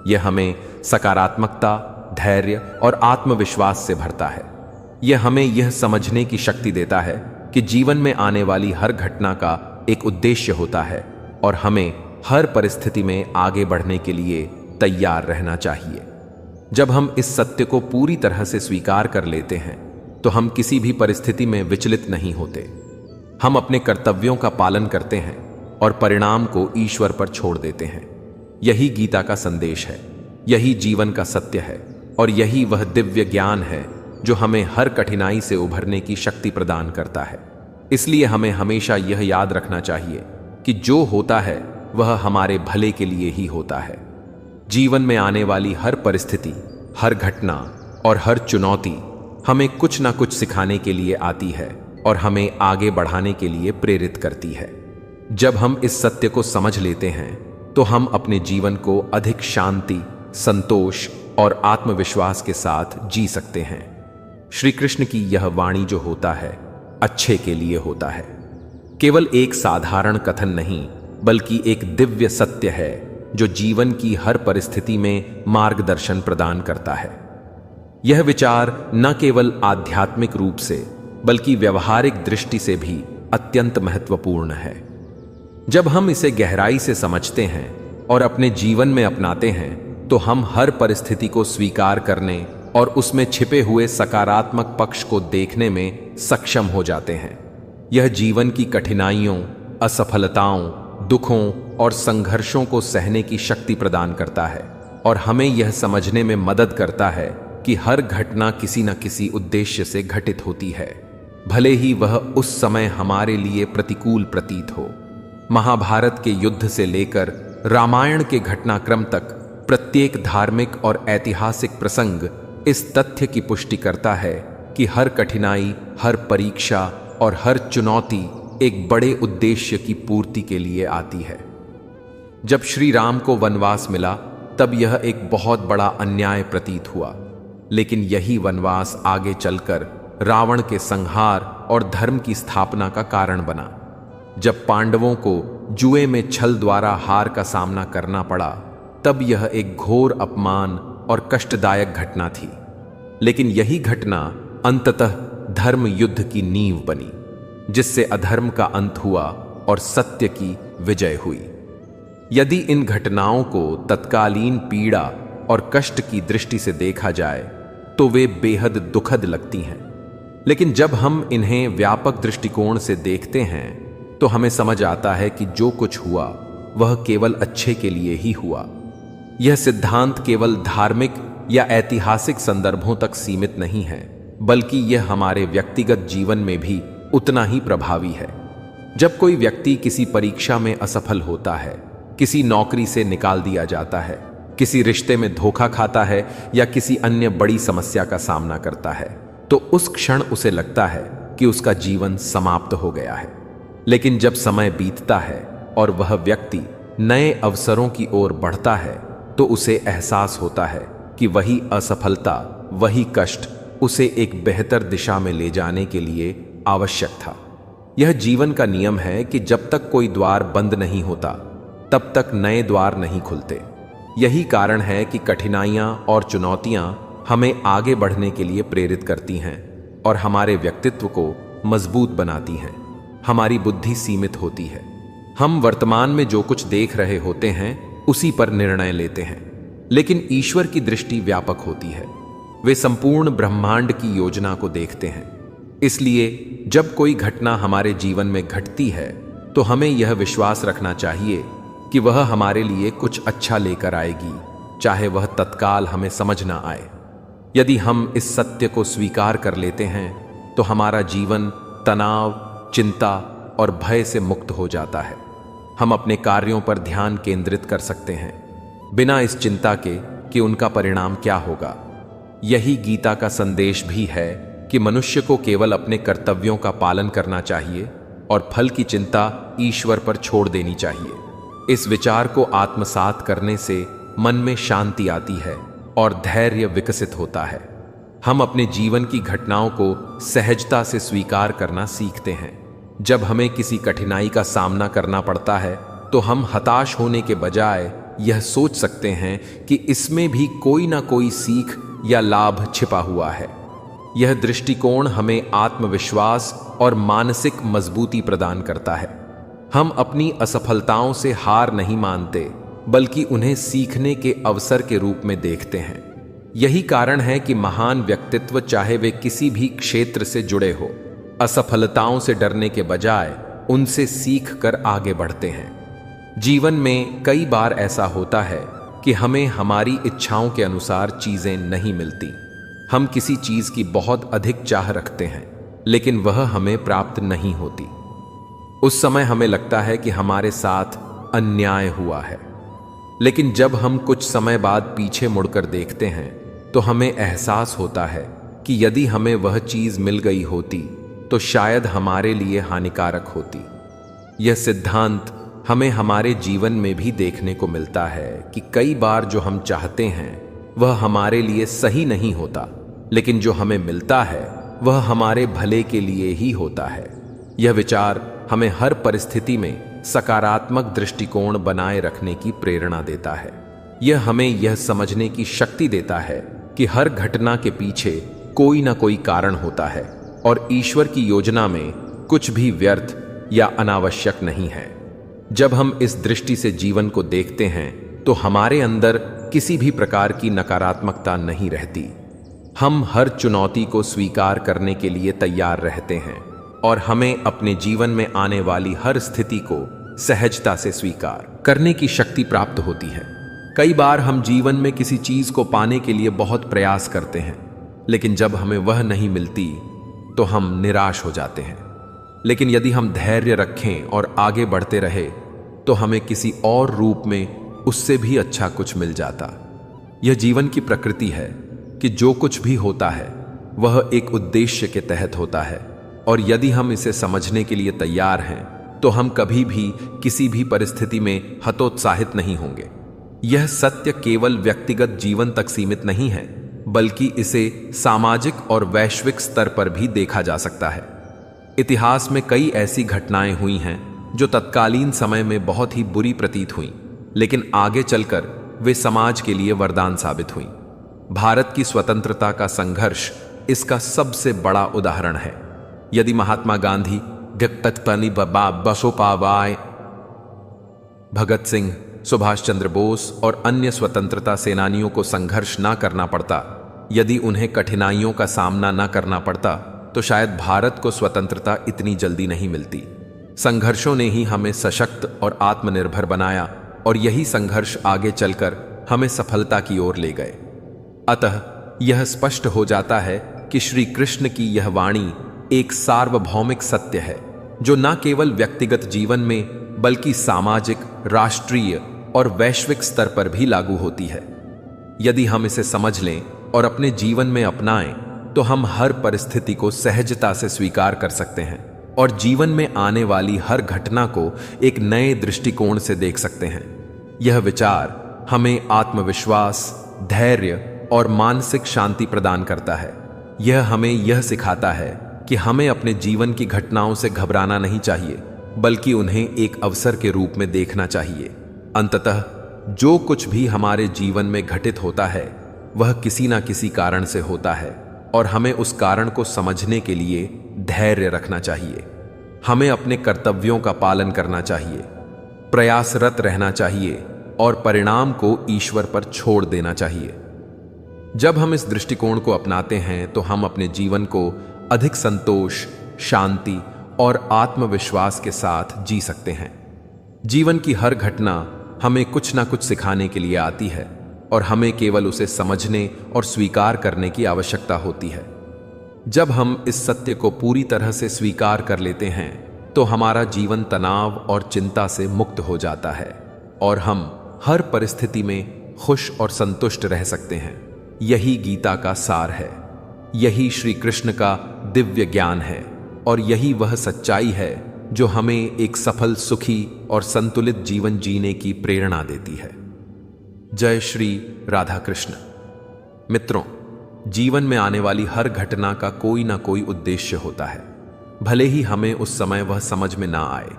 यह हमें सकारात्मकता, धैर्य और आत्मविश्वास से भरता है। यह हमें यह समझने की शक्ति देता है कि जीवन में आने वाली हर घटना का एक उद्देश्य होता है और हमें हर परिस्थिति में आगे बढ़ने के लिए तैयार रहना चाहिए। जब हम इस सत्य को पूरी तरह से स्वीकार कर लेते हैं तो हम किसी भी परिस्थिति में विचलित नहीं होते। हम अपने कर्तव्यों का पालन करते हैं और परिणाम को ईश्वर पर छोड़ देते हैं। यही गीता का संदेश है, यही जीवन का सत्य है और यही वह दिव्य ज्ञान है जो हमें हर कठिनाई से उभरने की शक्ति प्रदान करता है। इसलिए हमें हमेशा यह याद रखना चाहिए कि जो होता है वह हमारे भले के लिए ही होता है। जीवन में आने वाली हर परिस्थिति, हर घटना और हर चुनौती हमें कुछ ना कुछ सिखाने के लिए आती है और हमें आगे बढ़ाने के लिए प्रेरित करती है। जब हम इस सत्य को समझ लेते हैं तो हम अपने जीवन को अधिक शांति, संतोष और आत्मविश्वास के साथ जी सकते हैं। श्री कृष्ण की यह वाणी जो होता है अच्छे के लिए होता है, केवल एक साधारण कथन नहीं बल्कि एक दिव्य सत्य है जो जीवन की हर परिस्थिति में मार्गदर्शन प्रदान करता है। यह विचार न केवल आध्यात्मिक रूप से बल्कि व्यवहारिक दृष्टि से भी अत्यंत महत्वपूर्ण है। जब हम इसे गहराई से समझते हैं और अपने जीवन में अपनाते हैं तो हम हर परिस्थिति को स्वीकार करने और उसमें छिपे हुए सकारात्मक पक्ष को देखने में सक्षम हो जाते हैं। यह जीवन की कठिनाइयों, असफलताओं, दुखों और संघर्षों को सहने की शक्ति प्रदान करता है और हमें यह समझने में मदद करता है कि हर घटना किसी न किसी उद्देश्य से घटित होती है, भले ही वह उस समय हमारे लिए प्रतिकूल प्रतीत हो। महाभारत के युद्ध से लेकर रामायण के घटनाक्रम तक प्रत्येक धार्मिक और ऐतिहासिक प्रसंग इस तथ्य की पुष्टि करता है कि हर कठिनाई, हर परीक्षा और हर चुनौती एक बड़े उद्देश्य की पूर्ति के लिए आती है। जब श्री राम को वनवास मिला तब यह एक बहुत बड़ा अन्याय प्रतीत हुआ, लेकिन यही वनवास आगे चलकर रावण के संहार और धर्म की स्थापना का कारण बना। जब पांडवों को जुए में छल द्वारा हार का सामना करना पड़ा तब यह एक घोर अपमान और कष्टदायक घटना थी, लेकिन यही घटना अंततः धर्म युद्ध की नींव बनी, जिससे अधर्म का अंत हुआ और सत्य की विजय हुई। यदि इन घटनाओं को तत्कालीन पीड़ा और कष्ट की दृष्टि से देखा जाए तो वे बेहद दुखद लगती हैं, लेकिन जब हम इन्हें व्यापक दृष्टिकोण से देखते हैं तो हमें समझ आता है कि जो कुछ हुआ वह केवल अच्छे के लिए ही हुआ। यह सिद्धांत केवल धार्मिक या ऐतिहासिक संदर्भों तक सीमित नहीं है, बल्कि यह हमारे व्यक्तिगत जीवन में भी उतना ही प्रभावी है। जब कोई व्यक्ति किसी परीक्षा में असफल होता है, किसी नौकरी से निकाल दिया जाता है, किसी रिश्ते में धोखा खाता है या किसी अन्य बड़ी समस्या का सामना करता है, तो उस क्षण उसे लगता है कि उसका जीवन समाप्त हो गया है। लेकिन जब समय बीतता है और वह व्यक्ति नए अवसरों की ओर बढ़ता है तो उसे एहसास होता है कि वही असफलता, वही कष्ट उसे एक बेहतर दिशा में ले जाने के लिए आवश्यक था। यह जीवन का नियम है कि जब तक कोई द्वार बंद नहीं होता तब तक नए द्वार नहीं खुलते। यही कारण है कि कठिनाइयां और चुनौतियां हमें आगे बढ़ने के लिए प्रेरित करती हैं और हमारे व्यक्तित्व को मजबूत बनाती हैं। हमारी बुद्धि सीमित होती है। हम वर्तमान में जो कुछ देख रहे होते हैं उसी पर निर्णय लेते हैं, लेकिन ईश्वर की दृष्टि व्यापक होती है। वे संपूर्ण ब्रह्मांड की योजना को देखते हैं। इसलिए जब कोई घटना हमारे जीवन में घटती है तो हमें यह विश्वास रखना चाहिए कि वह हमारे लिए कुछ अच्छा लेकर आएगी, चाहे वह तत्काल हमें समझ ना आए। यदि हम इस सत्य को स्वीकार कर लेते हैं तो हमारा जीवन तनाव, चिंता और भय से मुक्त हो जाता है। हम अपने कार्यों पर ध्यान केंद्रित कर सकते हैं, बिना इस चिंता के कि उनका परिणाम क्या होगा। यही गीता का संदेश भी है कि मनुष्य को केवल अपने कर्तव्यों का पालन करना चाहिए और फल की चिंता ईश्वर पर छोड़ देनी चाहिए। इस विचार को आत्मसात करने से मन में शांति आती है और धैर्य विकसित होता है। हम अपने जीवन की घटनाओं को सहजता से स्वीकार करना सीखते हैं। जब हमें किसी कठिनाई का सामना करना पड़ता है तो हम हताश होने के बजाय यह सोच सकते हैं कि इसमें भी कोई ना कोई सीख या लाभ छिपा हुआ है। यह दृष्टिकोण हमें आत्मविश्वास और मानसिक मजबूती प्रदान करता है। हम अपनी असफलताओं से हार नहीं मानते, बल्कि उन्हें सीखने के अवसर के रूप में देखते हैं। यही कारण है कि महान व्यक्तित्व, चाहे वे किसी भी क्षेत्र से जुड़े हो, असफलताओं से डरने के बजाय उनसे सीख कर आगे बढ़ते हैं। जीवन में कई बार ऐसा होता है कि हमें हमारी इच्छाओं के अनुसार चीजें नहीं मिलती। हम किसी चीज की बहुत अधिक चाह रखते हैं, लेकिन वह हमें प्राप्त नहीं होती। उस समय हमें लगता है कि हमारे साथ अन्याय हुआ है, लेकिन जब हम कुछ समय बाद पीछे मुड़कर देखते हैं तो हमें एहसास होता है कि यदि हमें वह चीज मिल गई होती तो शायद हमारे लिए हानिकारक होती। यह सिद्धांत हमें हमारे जीवन में भी देखने को मिलता है कि कई बार जो हम चाहते हैं वह हमारे लिए सही नहीं होता, लेकिन जो हमें मिलता है वह हमारे भले के लिए ही होता है। यह विचार हमें हर परिस्थिति में सकारात्मक दृष्टिकोण बनाए रखने की प्रेरणा देता है। यह हमें यह समझने की शक्ति देता है कि हर घटना के पीछे कोई ना कोई कारण होता है और ईश्वर की योजना में कुछ भी व्यर्थ या अनावश्यक नहीं है। जब हम इस दृष्टि से जीवन को देखते हैं तो हमारे अंदर किसी भी प्रकार की नकारात्मकता नहीं रहती। हम हर चुनौती को स्वीकार करने के लिए तैयार रहते हैं और हमें अपने जीवन में आने वाली हर स्थिति को सहजता से स्वीकार करने की शक्ति प्राप्त होती है। कई बार हम जीवन में किसी चीज को पाने के लिए बहुत प्रयास करते हैं, लेकिन जब हमें वह नहीं मिलती तो हम निराश हो जाते हैं। लेकिन यदि हम धैर्य रखें और आगे बढ़ते रहे तो हमें किसी और रूप में उससे भी अच्छा कुछ मिल जाता। यह जीवन की प्रकृति है कि जो कुछ भी होता है वह एक उद्देश्य के तहत होता है, और यदि हम इसे समझने के लिए तैयार हैं तो हम कभी भी किसी भी परिस्थिति में हतोत्साहित नहीं होंगे। यह सत्य केवल व्यक्तिगत जीवन तक सीमित नहीं है, बल्कि इसे सामाजिक और वैश्विक स्तर पर भी देखा जा सकता है। इतिहास में कई ऐसी घटनाएं हुई हैं जो तत्कालीन समय में बहुत ही बुरी प्रतीत हुईं, लेकिन आगे चलकर वे समाज के लिए वरदान साबित हुईं। भारत की स्वतंत्रता का संघर्ष इसका सबसे बड़ा उदाहरण है। यदि महात्मा गांधी, बसोपाबाई, भगत सिंह, सुभाष चंद्र बोस और अन्य स्वतंत्रता सेनानियों को संघर्ष ना करना पड़ता, यदि उन्हें कठिनाइयों का सामना ना करना पड़ता, तो शायद भारत को स्वतंत्रता इतनी जल्दी नहीं मिलती। संघर्षों ने ही हमें सशक्त और आत्मनिर्भर बनाया और यही संघर्ष आगे चलकर हमें सफलता की ओर ले गए। अतः यह स्पष्ट हो जाता है कि श्री कृष्ण की यह वाणी एक सार्वभौमिक सत्य है, जो न केवल व्यक्तिगत जीवन में बल्कि सामाजिक, राष्ट्रीय और वैश्विक स्तर पर भी लागू होती है। यदि हम इसे समझ लें और अपने जीवन में अपनाएं, तो हम हर परिस्थिति को सहजता से स्वीकार कर सकते हैं और जीवन में आने वाली हर घटना को एक नए दृष्टिकोण से देख सकते हैं। यह विचार हमें आत्मविश्वास, धैर्य और मानसिक शांति प्रदान करता है। यह हमें यह सिखाता है कि हमें अपने जीवन की घटनाओं से घबराना नहीं चाहिए, बल्कि उन्हें एक अवसर के रूप में देखना चाहिए। अंततः जो कुछ भी हमारे जीवन में घटित होता है, वह किसी ना किसी कारण से होता है और हमें उस कारण को समझने के लिए धैर्य रखना चाहिए। हमें अपने कर्तव्यों का पालन करना चाहिए, प्रयासरत रहना चाहिए और परिणाम को ईश्वर पर छोड़ देना चाहिए। जब हम इस दृष्टिकोण को अपनाते हैं, तो हम अपने जीवन को अधिक संतोष, शांति और आत्मविश्वास के साथ जी सकते हैं। जीवन की हर घटना हमें कुछ ना कुछ सिखाने के लिए आती है और हमें केवल उसे समझने और स्वीकार करने की आवश्यकता होती है। जब हम इस सत्य को पूरी तरह से स्वीकार कर लेते हैं, तो हमारा जीवन तनाव और चिंता से मुक्त हो जाता है और हम हर परिस्थिति में खुश और संतुष्ट रह सकते हैं। यही गीता का सार है, यही श्री कृष्ण का दिव्य ज्ञान है और यही वह सच्चाई है जो हमें एक सफल, सुखी और संतुलित जीवन जीने की प्रेरणा देती है। जय श्री राधा कृष्ण। मित्रों, जीवन में आने वाली हर घटना का कोई ना कोई उद्देश्य होता है, भले ही हमें उस समय वह समझ में ना आए।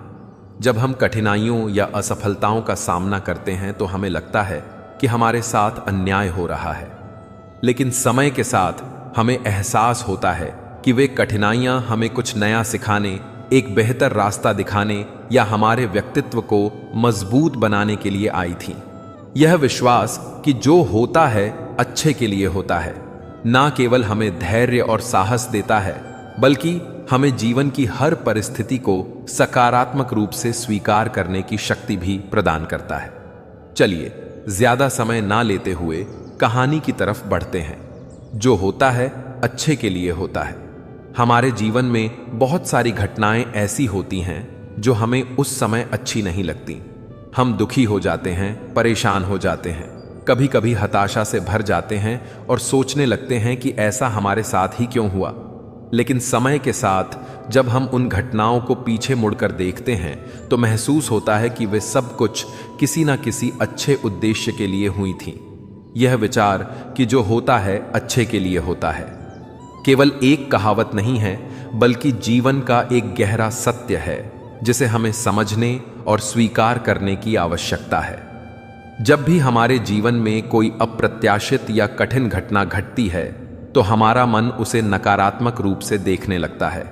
जब हम कठिनाइयों या असफलताओं का सामना करते हैं, तो हमें लगता है कि हमारे साथ अन्याय हो रहा है, लेकिन समय के साथ हमें एहसास होता है कि वे कठिनाइयां हमें कुछ नया सिखाने, एक बेहतर रास्ता दिखाने या हमारे व्यक्तित्व को मजबूत बनाने के लिए आई थीं। यह विश्वास कि जो होता है अच्छे के लिए होता है, ना केवल हमें धैर्य और साहस देता है, बल्कि हमें जीवन की हर परिस्थिति को सकारात्मक रूप से स्वीकार करने की शक्ति भी प्रदान करता है। चलिए, ज्यादा समय ना लेते हुए कहानी की तरफ बढ़ते हैं। जो होता है अच्छे के लिए होता है। हमारे जीवन में बहुत सारी घटनाएं ऐसी होती हैं जो हमें उस समय अच्छी नहीं लगती। हम दुखी हो जाते हैं, परेशान हो जाते हैं, कभी कभी हताशा से भर जाते हैं और सोचने लगते हैं कि ऐसा हमारे साथ ही क्यों हुआ। लेकिन समय के साथ जब हम उन घटनाओं को पीछे मुड़कर देखते हैं, तो महसूस होता है कि वे सब कुछ किसी न किसी अच्छे उद्देश्य के लिए हुई थीं। यह विचार कि जो होता है अच्छे के लिए होता है केवल एक कहावत नहीं है, बल्कि जीवन का एक गहरा सत्य है जिसे हमें समझने और स्वीकार करने की आवश्यकता है। जब भी हमारे जीवन में कोई अप्रत्याशित या कठिन घटना घटती है, तो हमारा मन उसे नकारात्मक रूप से देखने लगता है।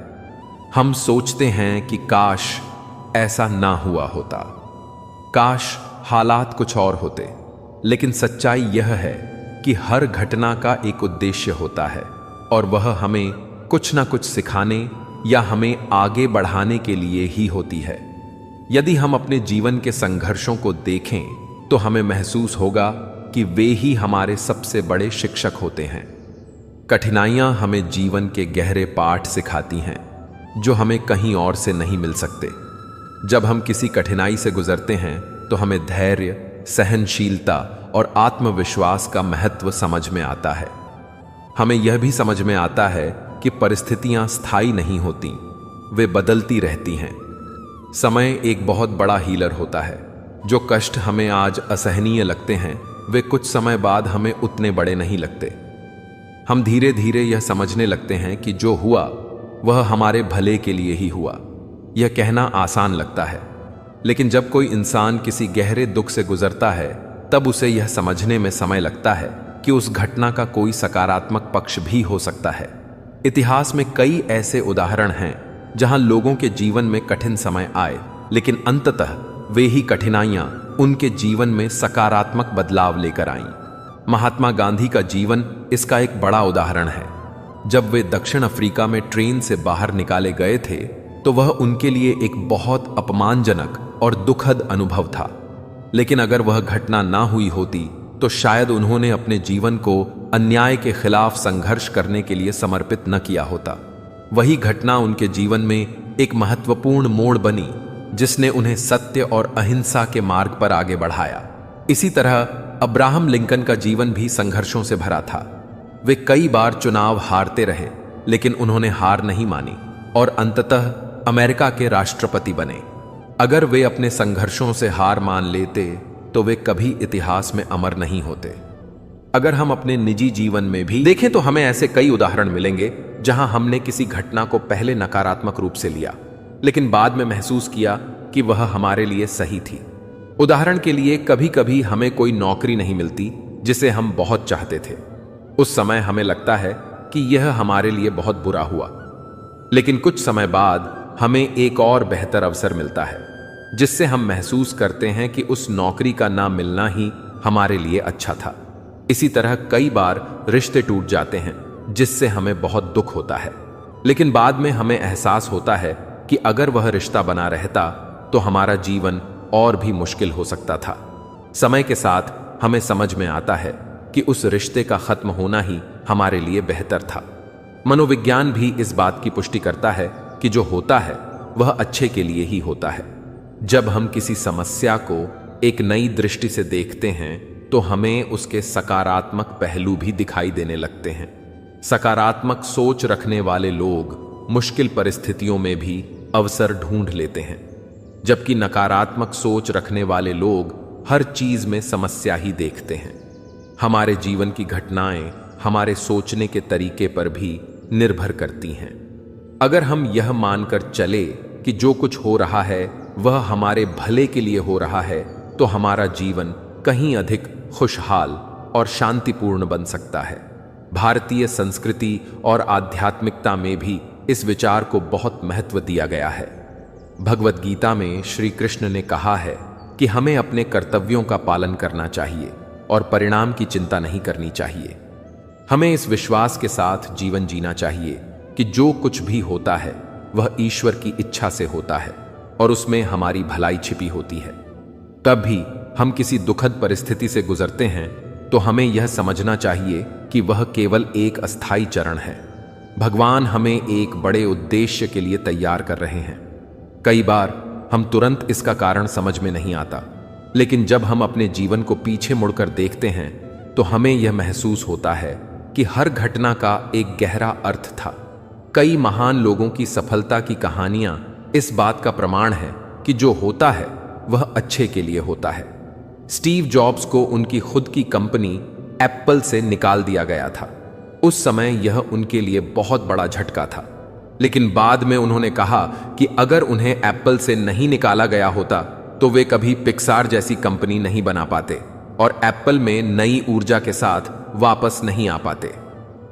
हम सोचते हैं कि काश ऐसा ना हुआ होता, काश हालात कुछ और होते। लेकिन सच्चाई यह है कि हर घटना का एक उद्देश्य होता है और वह हमें कुछ ना कुछ सिखाने या हमें आगे बढ़ाने के लिए ही होती है। यदि हम अपने जीवन के संघर्षों को देखें, तो हमें महसूस होगा कि वे ही हमारे सबसे बड़े शिक्षक होते हैं। कठिनाइयां हमें जीवन के गहरे पाठ सिखाती हैं, जो हमें कहीं और से नहीं मिल सकते। जब हम किसी कठिनाई से गुजरते हैं, तो हमें धैर्य, सहनशीलता और आत्मविश्वास का महत्व समझ में आता है। हमें यह भी समझ में आता है कि परिस्थितियां स्थायी नहीं होती, वे बदलती रहती हैं। समय एक बहुत बड़ा हीलर होता है। जो कष्ट हमें आज असहनीय लगते हैं, वे कुछ समय बाद हमें उतने बड़े नहीं लगते। हम धीरे धीरे यह समझने लगते हैं कि जो हुआ वह हमारे भले के लिए ही हुआ। यह कहना आसान लगता है, लेकिन जब कोई इंसान किसी गहरे दुख से गुजरता है, तब उसे यह समझने में समय लगता है कि उस घटना का कोई सकारात्मक पक्ष भी हो सकता है। इतिहास में कई ऐसे उदाहरण हैं जहां लोगों के जीवन में कठिन समय आए, लेकिन अंततः वे ही कठिनाइयां उनके जीवन में सकारात्मक बदलाव लेकर आईं। महात्मा गांधी का जीवन इसका एक बड़ा उदाहरण है। जब वे दक्षिण अफ्रीका में ट्रेन से बाहर निकाले गए थे तो वह उनके लिए एक बहुत अपमानजनक और दुखद अनुभव था। लेकिन अगर वह घटना ना हुई होती तो शायद उन्होंने अपने जीवन को अन्याय के खिलाफ संघर्ष करने के लिए समर्पित न किया होता। वही घटना उनके जीवन में एक महत्वपूर्ण मोड़ बनी, जिसने उन्हें सत्य और अहिंसा के मार्ग पर आगे बढ़ाया। इसी तरह अब्राहम लिंकन का जीवन भी संघर्षों से भरा था। वे कई बार चुनाव हारते रहे, लेकिन उन्होंने हार नहीं मानी और अंततः अमेरिका के राष्ट्रपति बने। अगर वे अपने संघर्षों से हार मान लेते तो वे कभी इतिहास में अमर नहीं होते। अगर हम अपने निजी जीवन में भी देखें तो हमें ऐसे कई उदाहरण मिलेंगे जहां हमने किसी घटना को पहले नकारात्मक रूप से लिया, लेकिन बाद में महसूस किया कि वह हमारे लिए सही थी। उदाहरण के लिए, कभी कभी हमें कोई नौकरी नहीं मिलती जिसे हम बहुत चाहते थे। उस समय हमें लगता है कि यह हमारे लिए बहुत बुरा हुआ, लेकिन कुछ समय बाद हमें एक और बेहतर अवसर मिलता है, जिससे हम महसूस करते हैं कि उस नौकरी का ना मिलना ही हमारे लिए अच्छा था। इसी तरह कई बार रिश्ते टूट जाते हैं जिससे हमें बहुत दुख होता है, लेकिन बाद में हमें एहसास होता है कि अगर वह रिश्ता बना रहता तो हमारा जीवन और भी मुश्किल हो सकता था। समय के साथ हमें समझ में आता है कि उस रिश्ते का खत्म होना ही हमारे लिए बेहतर था। मनोविज्ञान भी इस बात की पुष्टि करता है कि जो होता है वह अच्छे के लिए ही होता है। जब हम किसी समस्या को एक नई दृष्टि से देखते हैं तो हमें उसके सकारात्मक पहलू भी दिखाई देने लगते हैं। सकारात्मक सोच रखने वाले लोग मुश्किल परिस्थितियों में भी अवसर ढूंढ लेते हैं, जबकि नकारात्मक सोच रखने वाले लोग हर चीज में समस्या ही देखते हैं। हमारे जीवन की घटनाएं हमारे सोचने के तरीके पर भी निर्भर करती हैं। अगर हम यह मानकर चले कि जो कुछ हो रहा है वह हमारे भले के लिए हो रहा है, तो हमारा जीवन कहीं अधिक खुशहाल और शांतिपूर्ण बन सकता है। भारतीय संस्कृति और आध्यात्मिकता में भी इस विचार को बहुत महत्व दिया गया है। भगवत गीता में श्री कृष्ण ने कहा है कि हमें अपने कर्तव्यों का पालन करना चाहिए और परिणाम की चिंता नहीं करनी चाहिए। हमें इस विश्वास के साथ जीवन जीना चाहिए कि जो कुछ भी होता है वह ईश्वर की इच्छा से होता है और उसमें हमारी भलाई छिपी होती है। तब भी हम किसी दुखद परिस्थिति से गुजरते हैं तो हमें यह समझना चाहिए कि वह केवल एक अस्थायी चरण है। भगवान हमें एक बड़े उद्देश्य के लिए तैयार कर रहे हैं। कई बार हम तुरंत इसका कारण समझ में नहीं आता, लेकिन जब हम अपने जीवन को पीछे मुड़कर देखते हैं तो हमें यह महसूस होता है कि हर घटना का एक गहरा अर्थ था। कई महान लोगों की सफलता की कहानियां इस बात का प्रमाण है कि जो होता है वह अच्छे के लिए होता है। स्टीव जॉब्स को उनकी खुद की कंपनी एप्पल से निकाल दिया गया था। उस समय यह उनके लिए बहुत बड़ा झटका था, लेकिन बाद में उन्होंने कहा कि अगर उन्हें एप्पल से नहीं निकाला गया होता तो वे कभी पिक्सार जैसी कंपनी नहीं बना पाते और एप्पल में नई ऊर्जा के साथ वापस नहीं आ पाते।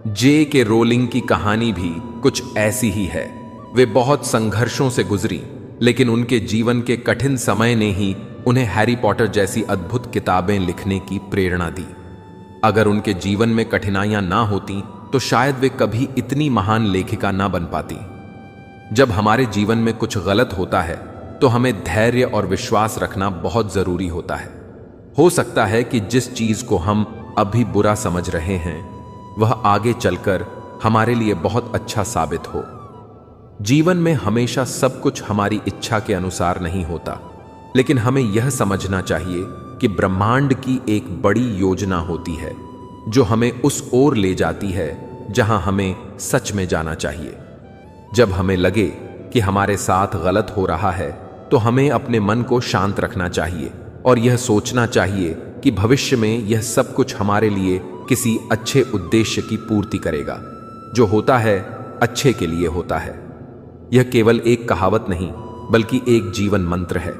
जे.के. रोलिंग की कहानी भी कुछ ऐसी ही है। वे बहुत संघर्षों से गुजरी, लेकिन उनके जीवन के कठिन समय ने ही उन्हें हैरी पॉटर जैसी अद्भुत किताबें लिखने की प्रेरणा दी। अगर उनके जीवन में कठिनाइयां ना होती तो शायद वे कभी इतनी महान लेखिका ना बन पाती। जब हमारे जीवन में कुछ गलत होता है तो हमें धैर्य और विश्वास रखना बहुत जरूरी होता है। हो सकता है कि जिस चीज को हम अभी बुरा समझ रहे हैं वह आगे चलकर हमारे लिए बहुत अच्छा साबित हो। जीवन में हमेशा सब कुछ हमारी इच्छा के अनुसार नहीं होता, लेकिन हमें यह समझना चाहिए कि ब्रह्मांड की एक बड़ी योजना होती है जो हमें उस ओर ले जाती है जहां हमें सच में जाना चाहिए। जब हमें लगे कि हमारे साथ गलत हो रहा है तो हमें अपने मन को शांत रखना चाहिए और यह सोचना चाहिए कि भविष्य में यह सब कुछ हमारे लिए किसी अच्छे उद्देश्य की पूर्ति करेगा। जो होता है अच्छे के लिए होता है। यह केवल एक कहावत नहीं बल्कि एक जीवन मंत्र है।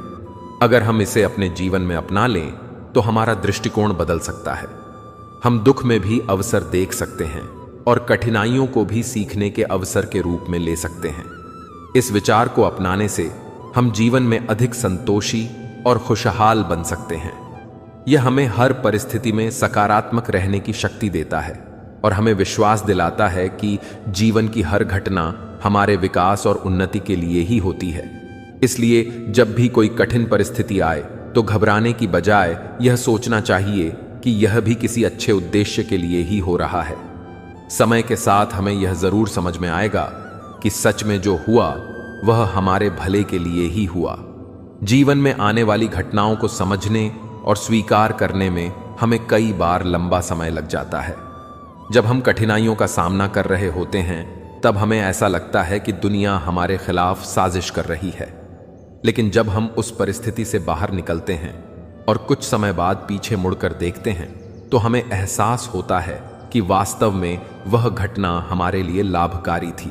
अगर हम इसे अपने जीवन में अपना लें तो हमारा दृष्टिकोण बदल सकता है। हम दुख में भी अवसर देख सकते हैं और कठिनाइयों को भी सीखने के अवसर के रूप में ले सकते हैं। इस विचार को अपनाने से हम जीवन में अधिक संतोषी और खुशहाल बन सकते हैं। यह हमें हर परिस्थिति में सकारात्मक रहने की शक्ति देता है और हमें विश्वास दिलाता है कि जीवन की हर घटना हमारे विकास और उन्नति के लिए ही होती है। इसलिए जब भी कोई कठिन परिस्थिति आए तो घबराने की बजाय यह सोचना चाहिए कि यह भी किसी अच्छे उद्देश्य के लिए ही हो रहा है। समय के साथ हमें यह जरूर समझ में आएगा कि सच में जो हुआ वह हमारे भले के लिए ही हुआ। जीवन में आने वाली घटनाओं को समझने और स्वीकार करने में हमें कई बार लंबा समय लग जाता है। जब हम कठिनाइयों का सामना कर रहे होते हैं तब हमें ऐसा लगता है कि दुनिया हमारे खिलाफ साजिश कर रही है। लेकिन जब हम उस परिस्थिति से बाहर निकलते हैं और कुछ समय बाद पीछे मुड़कर देखते हैं तो हमें एहसास होता है कि वास्तव में वह घटना हमारे लिए लाभकारी थी।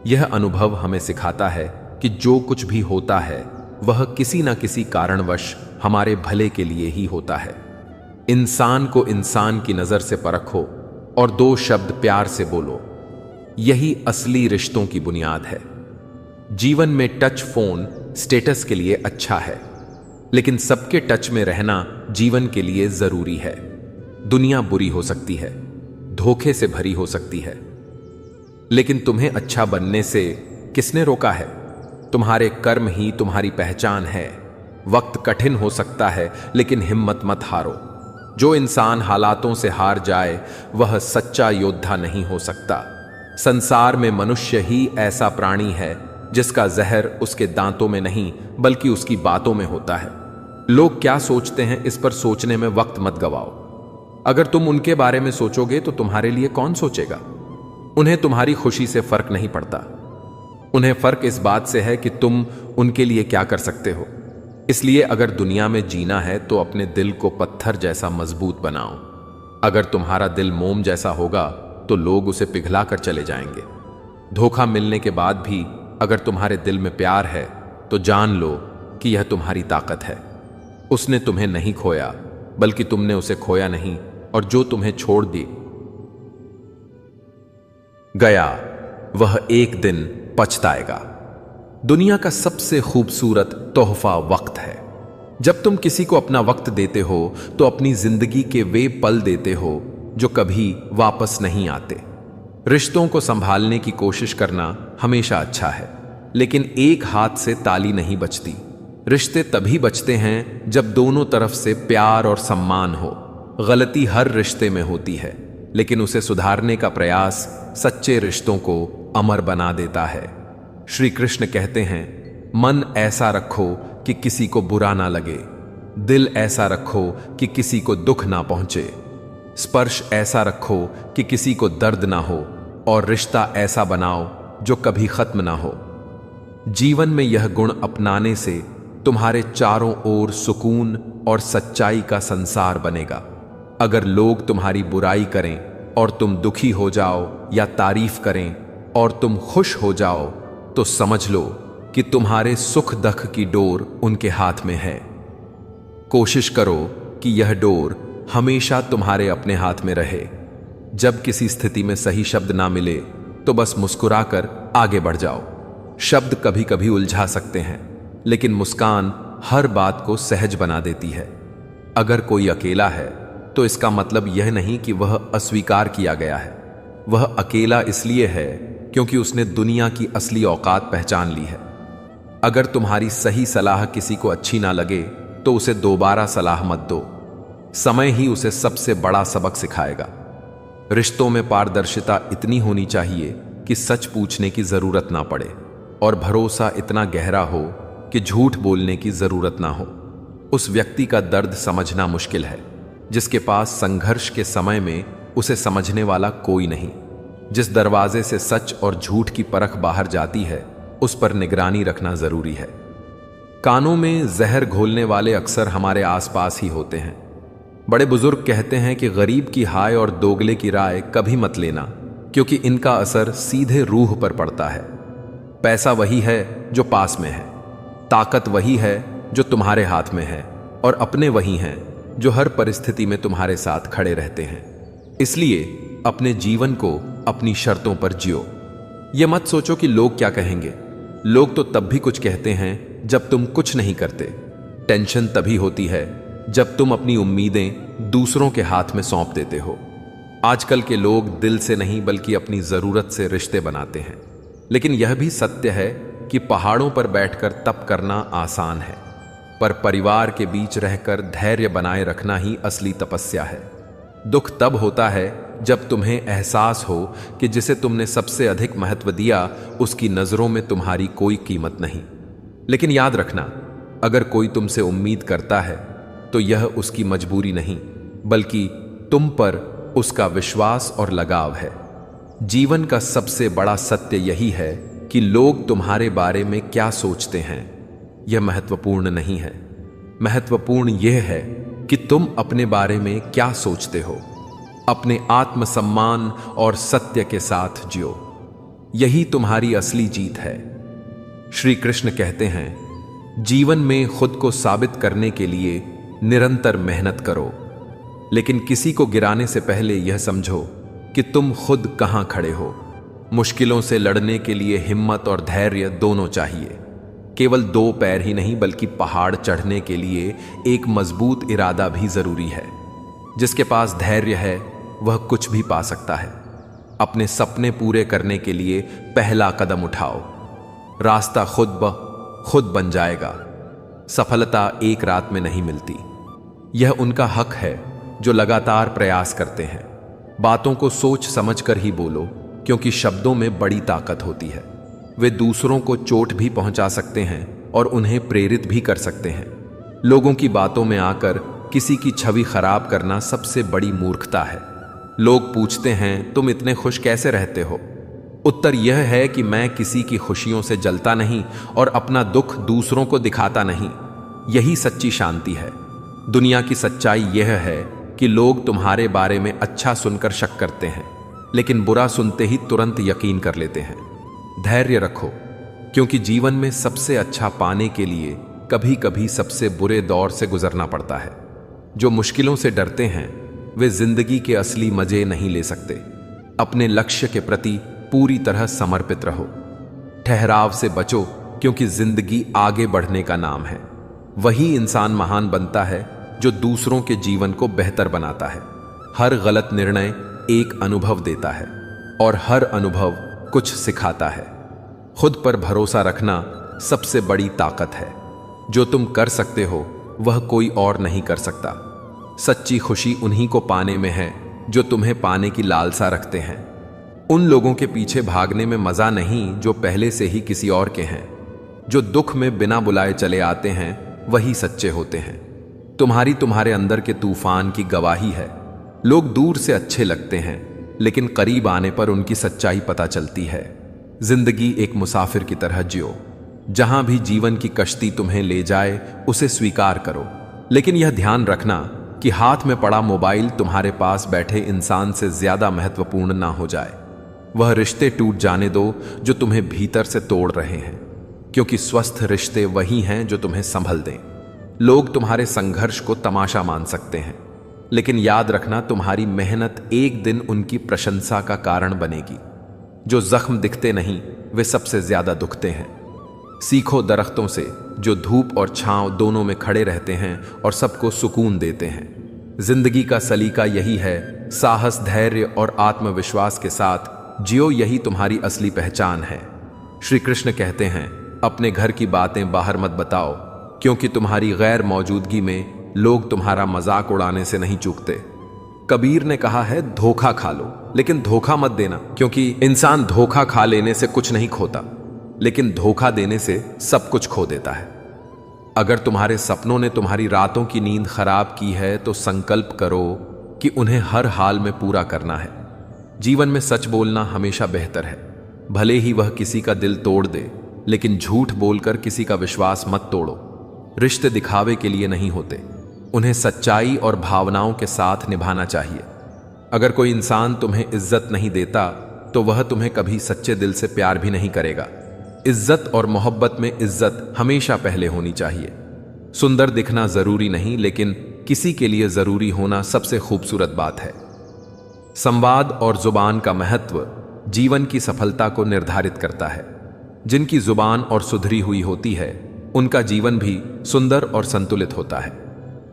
यह अनुभव हमें सिखाता है कि जो कुछ भी होता है वह किसी न किसी कारणवश हमारे भले के लिए ही होता है। इंसान को इंसान की नजर से परखो और दो शब्द प्यार से बोलो, यही असली रिश्तों की बुनियाद है। जीवन में टच फोन स्टेटस के लिए अच्छा है, लेकिन सबके टच में रहना जीवन के लिए जरूरी है। दुनिया बुरी हो सकती है, धोखे से भरी हो सकती है, लेकिन तुम्हें अच्छा बनने से किसने रोका है? तुम्हारे कर्म ही तुम्हारी पहचान है। वक्त कठिन हो सकता है, लेकिन हिम्मत मत हारो। जो इंसान हालातों से हार जाए वह सच्चा योद्धा नहीं हो सकता। संसार में मनुष्य ही ऐसा प्राणी है जिसका जहर उसके दांतों में नहीं बल्कि उसकी बातों में होता है। लोग क्या सोचते हैं इस पर सोचने में वक्त मत गवाओ। अगर तुम उनके बारे में सोचोगे तो तुम्हारे लिए कौन सोचेगा? उन्हें तुम्हारी खुशी से फर्क नहीं पड़ता। उन्हें फर्क इस बात से है कि तुम उनके लिए क्या कर सकते हो। इसलिए अगर दुनिया में जीना है तो अपने दिल को पत्थर जैसा मजबूत बनाओ। अगर तुम्हारा दिल मोम जैसा होगा तो लोग उसे पिघला कर चले जाएंगे। धोखा मिलने के बाद भी अगर तुम्हारे दिल में प्यार है तो जान लो कि यह तुम्हारी ताकत है। उसने तुम्हें नहीं खोया बल्कि तुमने उसे खोया नहीं, और जो तुम्हें छोड़ दी गया वह एक दिन पछताएगा। दुनिया का सबसे खूबसूरत तोहफा वक्त है। जब तुम किसी को अपना वक्त देते हो तो अपनी जिंदगी के वे पल देते हो जो कभी वापस नहीं आते। रिश्तों को संभालने की कोशिश करना हमेशा अच्छा है, लेकिन एक हाथ से ताली नहीं बजती। रिश्ते तभी बचते हैं जब दोनों तरफ से प्यार और सम्मान हो। गलती हर रिश्ते में होती है, लेकिन उसे सुधारने का प्रयास सच्चे रिश्तों को अमर बना देता है। श्री कृष्ण कहते हैं, मन ऐसा रखो कि किसी को बुरा ना लगे, दिल ऐसा रखो कि किसी को दुख ना पहुंचे, स्पर्श ऐसा रखो कि किसी को दर्द ना हो, और रिश्ता ऐसा बनाओ जो कभी खत्म ना हो। जीवन में यह गुण अपनाने से तुम्हारे चारों ओर सुकून और सच्चाई का संसार बनेगा। अगर लोग तुम्हारी बुराई करें और तुम दुखी हो जाओ, या तारीफ करें और तुम खुश हो जाओ, तो समझ लो कि तुम्हारे सुख दुख की डोर उनके हाथ में है। कोशिश करो कि यह डोर हमेशा तुम्हारे अपने हाथ में रहे। जब किसी स्थिति में सही शब्द ना मिले तो बस मुस्कुराकर आगे बढ़ जाओ। शब्द कभी कभी उलझा सकते हैं, लेकिन मुस्कान हर बात को सहज बना देती है। अगर कोई अकेला है तो इसका मतलब यह नहीं कि वह अस्वीकार किया गया है। वह अकेला इसलिए है क्योंकि उसने दुनिया की असली औकात पहचान ली है। अगर तुम्हारी सही सलाह किसी को अच्छी ना लगे तो उसे दोबारा सलाह मत दो। समय ही उसे सबसे बड़ा सबक सिखाएगा। रिश्तों में पारदर्शिता इतनी होनी चाहिए कि सच पूछने की जरूरत ना पड़े, और भरोसा इतना गहरा हो कि झूठ बोलने की जरूरत ना हो। उस व्यक्ति का दर्द समझना मुश्किल है जिसके पास संघर्ष के समय में उसे समझने वाला कोई नहीं। जिस दरवाजे से सच और झूठ की परख बाहर जाती है उस पर निगरानी रखना जरूरी है। कानों में जहर घोलने वाले अक्सर हमारे आसपास ही होते हैं। बड़े बुजुर्ग कहते हैं कि गरीब की हाय और दोगले की राय कभी मत लेना, क्योंकि इनका असर सीधे रूह पर पड़ता है। पैसा वही है जो पास में है, ताकत वही है जो तुम्हारे हाथ में है, और अपने वही हैं जो हर परिस्थिति में तुम्हारे साथ खड़े रहते हैं। इसलिए अपने जीवन को अपनी शर्तों पर जियो। यह मत सोचो कि लोग क्या कहेंगे। लोग तो तब भी कुछ कहते हैं जब तुम कुछ नहीं करते। टेंशन तभी होती है जब तुम अपनी उम्मीदें दूसरों के हाथ में सौंप देते हो। आजकल के लोग दिल से नहीं बल्कि अपनी जरूरत से रिश्ते बनाते हैं। लेकिन यह भी सत्य है कि पहाड़ों पर बैठकर तप करना आसान है, पर परिवार के बीच रहकर धैर्य बनाए रखना ही असली तपस्या है। दुख तब होता है जब तुम्हें एहसास हो कि जिसे तुमने सबसे अधिक महत्व दिया उसकी नजरों में तुम्हारी कोई कीमत नहीं। लेकिन याद रखना, अगर कोई तुमसे उम्मीद करता है तो यह उसकी मजबूरी नहीं बल्कि तुम पर उसका विश्वास और लगाव है। जीवन का सबसे बड़ा सत्य यही है कि लोग तुम्हारे बारे में क्या सोचते हैं यह महत्वपूर्ण नहीं है। महत्वपूर्ण यह है कि तुम अपने बारे में क्या सोचते हो। अपने आत्मसम्मान और सत्य के साथ जियो, यही तुम्हारी असली जीत है। श्री कृष्ण कहते हैं, जीवन में खुद को साबित करने के लिए निरंतर मेहनत करो, लेकिन किसी को गिराने से पहले यह समझो कि तुम खुद कहां खड़े हो। मुश्किलों से लड़ने के लिए हिम्मत और धैर्य दोनों चाहिए। केवल दो पैर ही नहीं बल्कि पहाड़ चढ़ने के लिए एक मजबूत इरादा भी जरूरी है। जिसके पास धैर्य है वह कुछ भी पा सकता है। अपने सपने पूरे करने के लिए पहला कदम उठाओ, रास्ता खुद ब खुद बन जाएगा। सफलता एक रात में नहीं मिलती। यह उनका हक है जो लगातार प्रयास करते हैं। बातों को सोच समझकर ही बोलो, क्योंकि शब्दों में बड़ी ताकत होती है। वे दूसरों को चोट भी पहुंचा सकते हैं और उन्हें प्रेरित भी कर सकते हैं। लोगों की बातों में आकर किसी की छवि खराब करना सबसे बड़ी मूर्खता है। लोग पूछते हैं, तुम इतने खुश कैसे रहते हो? उत्तर यह है कि मैं किसी की खुशियों से जलता नहीं और अपना दुख दूसरों को दिखाता नहीं। यही सच्ची शांति है। दुनिया की सच्चाई यह है कि लोग तुम्हारे बारे में अच्छा सुनकर शक करते हैं, लेकिन बुरा सुनते ही तुरंत यकीन कर लेते हैं। धैर्य रखो, क्योंकि जीवन में सबसे अच्छा पाने के लिए कभी कभी सबसे बुरे दौर से गुजरना पड़ता है। जो मुश्किलों से डरते हैं वे जिंदगी के असली मजे नहीं ले सकते। अपने लक्ष्य के प्रति पूरी तरह समर्पित रहो। ठहराव से बचो, क्योंकि जिंदगी आगे बढ़ने का नाम है। वही इंसान महान बनता है जो दूसरों के जीवन को बेहतर बनाता है। हर गलत निर्णय एक अनुभव देता है और हर अनुभव कुछ सिखाता है। खुद पर भरोसा रखना सबसे बड़ी ताकत है। जो तुम कर सकते हो वह कोई और नहीं कर सकता। सच्ची खुशी उन्हीं को पाने में है जो तुम्हें पाने की लालसा रखते हैं। उन लोगों के पीछे भागने में मजा नहीं जो पहले से ही किसी और के हैं। जो दुख में बिना बुलाए चले आते हैं वही सच्चे होते हैं। तुम्हारे अंदर के तूफान की गवाही है। लोग दूर से अच्छे लगते हैं, लेकिन करीब आने पर उनकी सच्चाई पता चलती है। जिंदगी एक मुसाफिर की तरह जियो। जहां भी जीवन की कश्ती तुम्हें ले जाए उसे स्वीकार करो, लेकिन यह ध्यान रखना कि हाथ में पड़ा मोबाइल तुम्हारे पास बैठे इंसान से ज्यादा महत्वपूर्ण ना हो जाए। वह रिश्ते टूट जाने दो जो तुम्हें भीतर से तोड़ रहे हैं, क्योंकि स्वस्थ रिश्ते वही हैं जो तुम्हें संभल दें। लोग तुम्हारे संघर्ष को तमाशा मान सकते हैं, लेकिन याद रखना तुम्हारी मेहनत एक दिन उनकी प्रशंसा का कारण बनेगी। जो जख्म दिखते नहीं वे सबसे ज्यादा दुखते हैं। सीखो दरख्तों से जो धूप और छांव दोनों में खड़े रहते हैं और सबको सुकून देते हैं। जिंदगी का सलीका यही है, साहस, धैर्य और आत्मविश्वास के साथ जियो। यही तुम्हारी असली पहचान है। श्री कृष्ण कहते हैं, अपने घर की बातें बाहर मत बताओ, क्योंकि तुम्हारी गैर मौजूदगी में लोग तुम्हारा मजाक उड़ाने से नहीं चूकते। कबीर ने कहा है, धोखा खा लो लेकिन धोखा मत देना, क्योंकि इंसान धोखा खा लेने से कुछ नहीं खोता, लेकिन धोखा देने से सब कुछ खो देता है। अगर तुम्हारे सपनों ने तुम्हारी रातों की नींद खराब की है तो संकल्प करो कि उन्हें हर हाल में पूरा करना है। जीवन में सच बोलना हमेशा बेहतर है, भले ही वह किसी का दिल तोड़ दे, लेकिन झूठ बोलकर किसी का विश्वास मत तोड़ो। रिश्ते दिखावे के लिए नहीं होते, उन्हें सच्चाई और भावनाओं के साथ निभाना चाहिए। अगर कोई इंसान तुम्हें इज्जत नहीं देता तो वह तुम्हें कभी सच्चे दिल से प्यार भी नहीं करेगा। इज्जत और मोहब्बत में इज्जत हमेशा पहले होनी चाहिए। सुंदर दिखना जरूरी नहीं, लेकिन किसी के लिए जरूरी होना सबसे खूबसूरत बात है। संवाद और जुबान का महत्व जीवन की सफलता को निर्धारित करता है। जिनकी जुबान और सुधरी हुई होती है, उनका जीवन भी सुंदर और संतुलित होता है।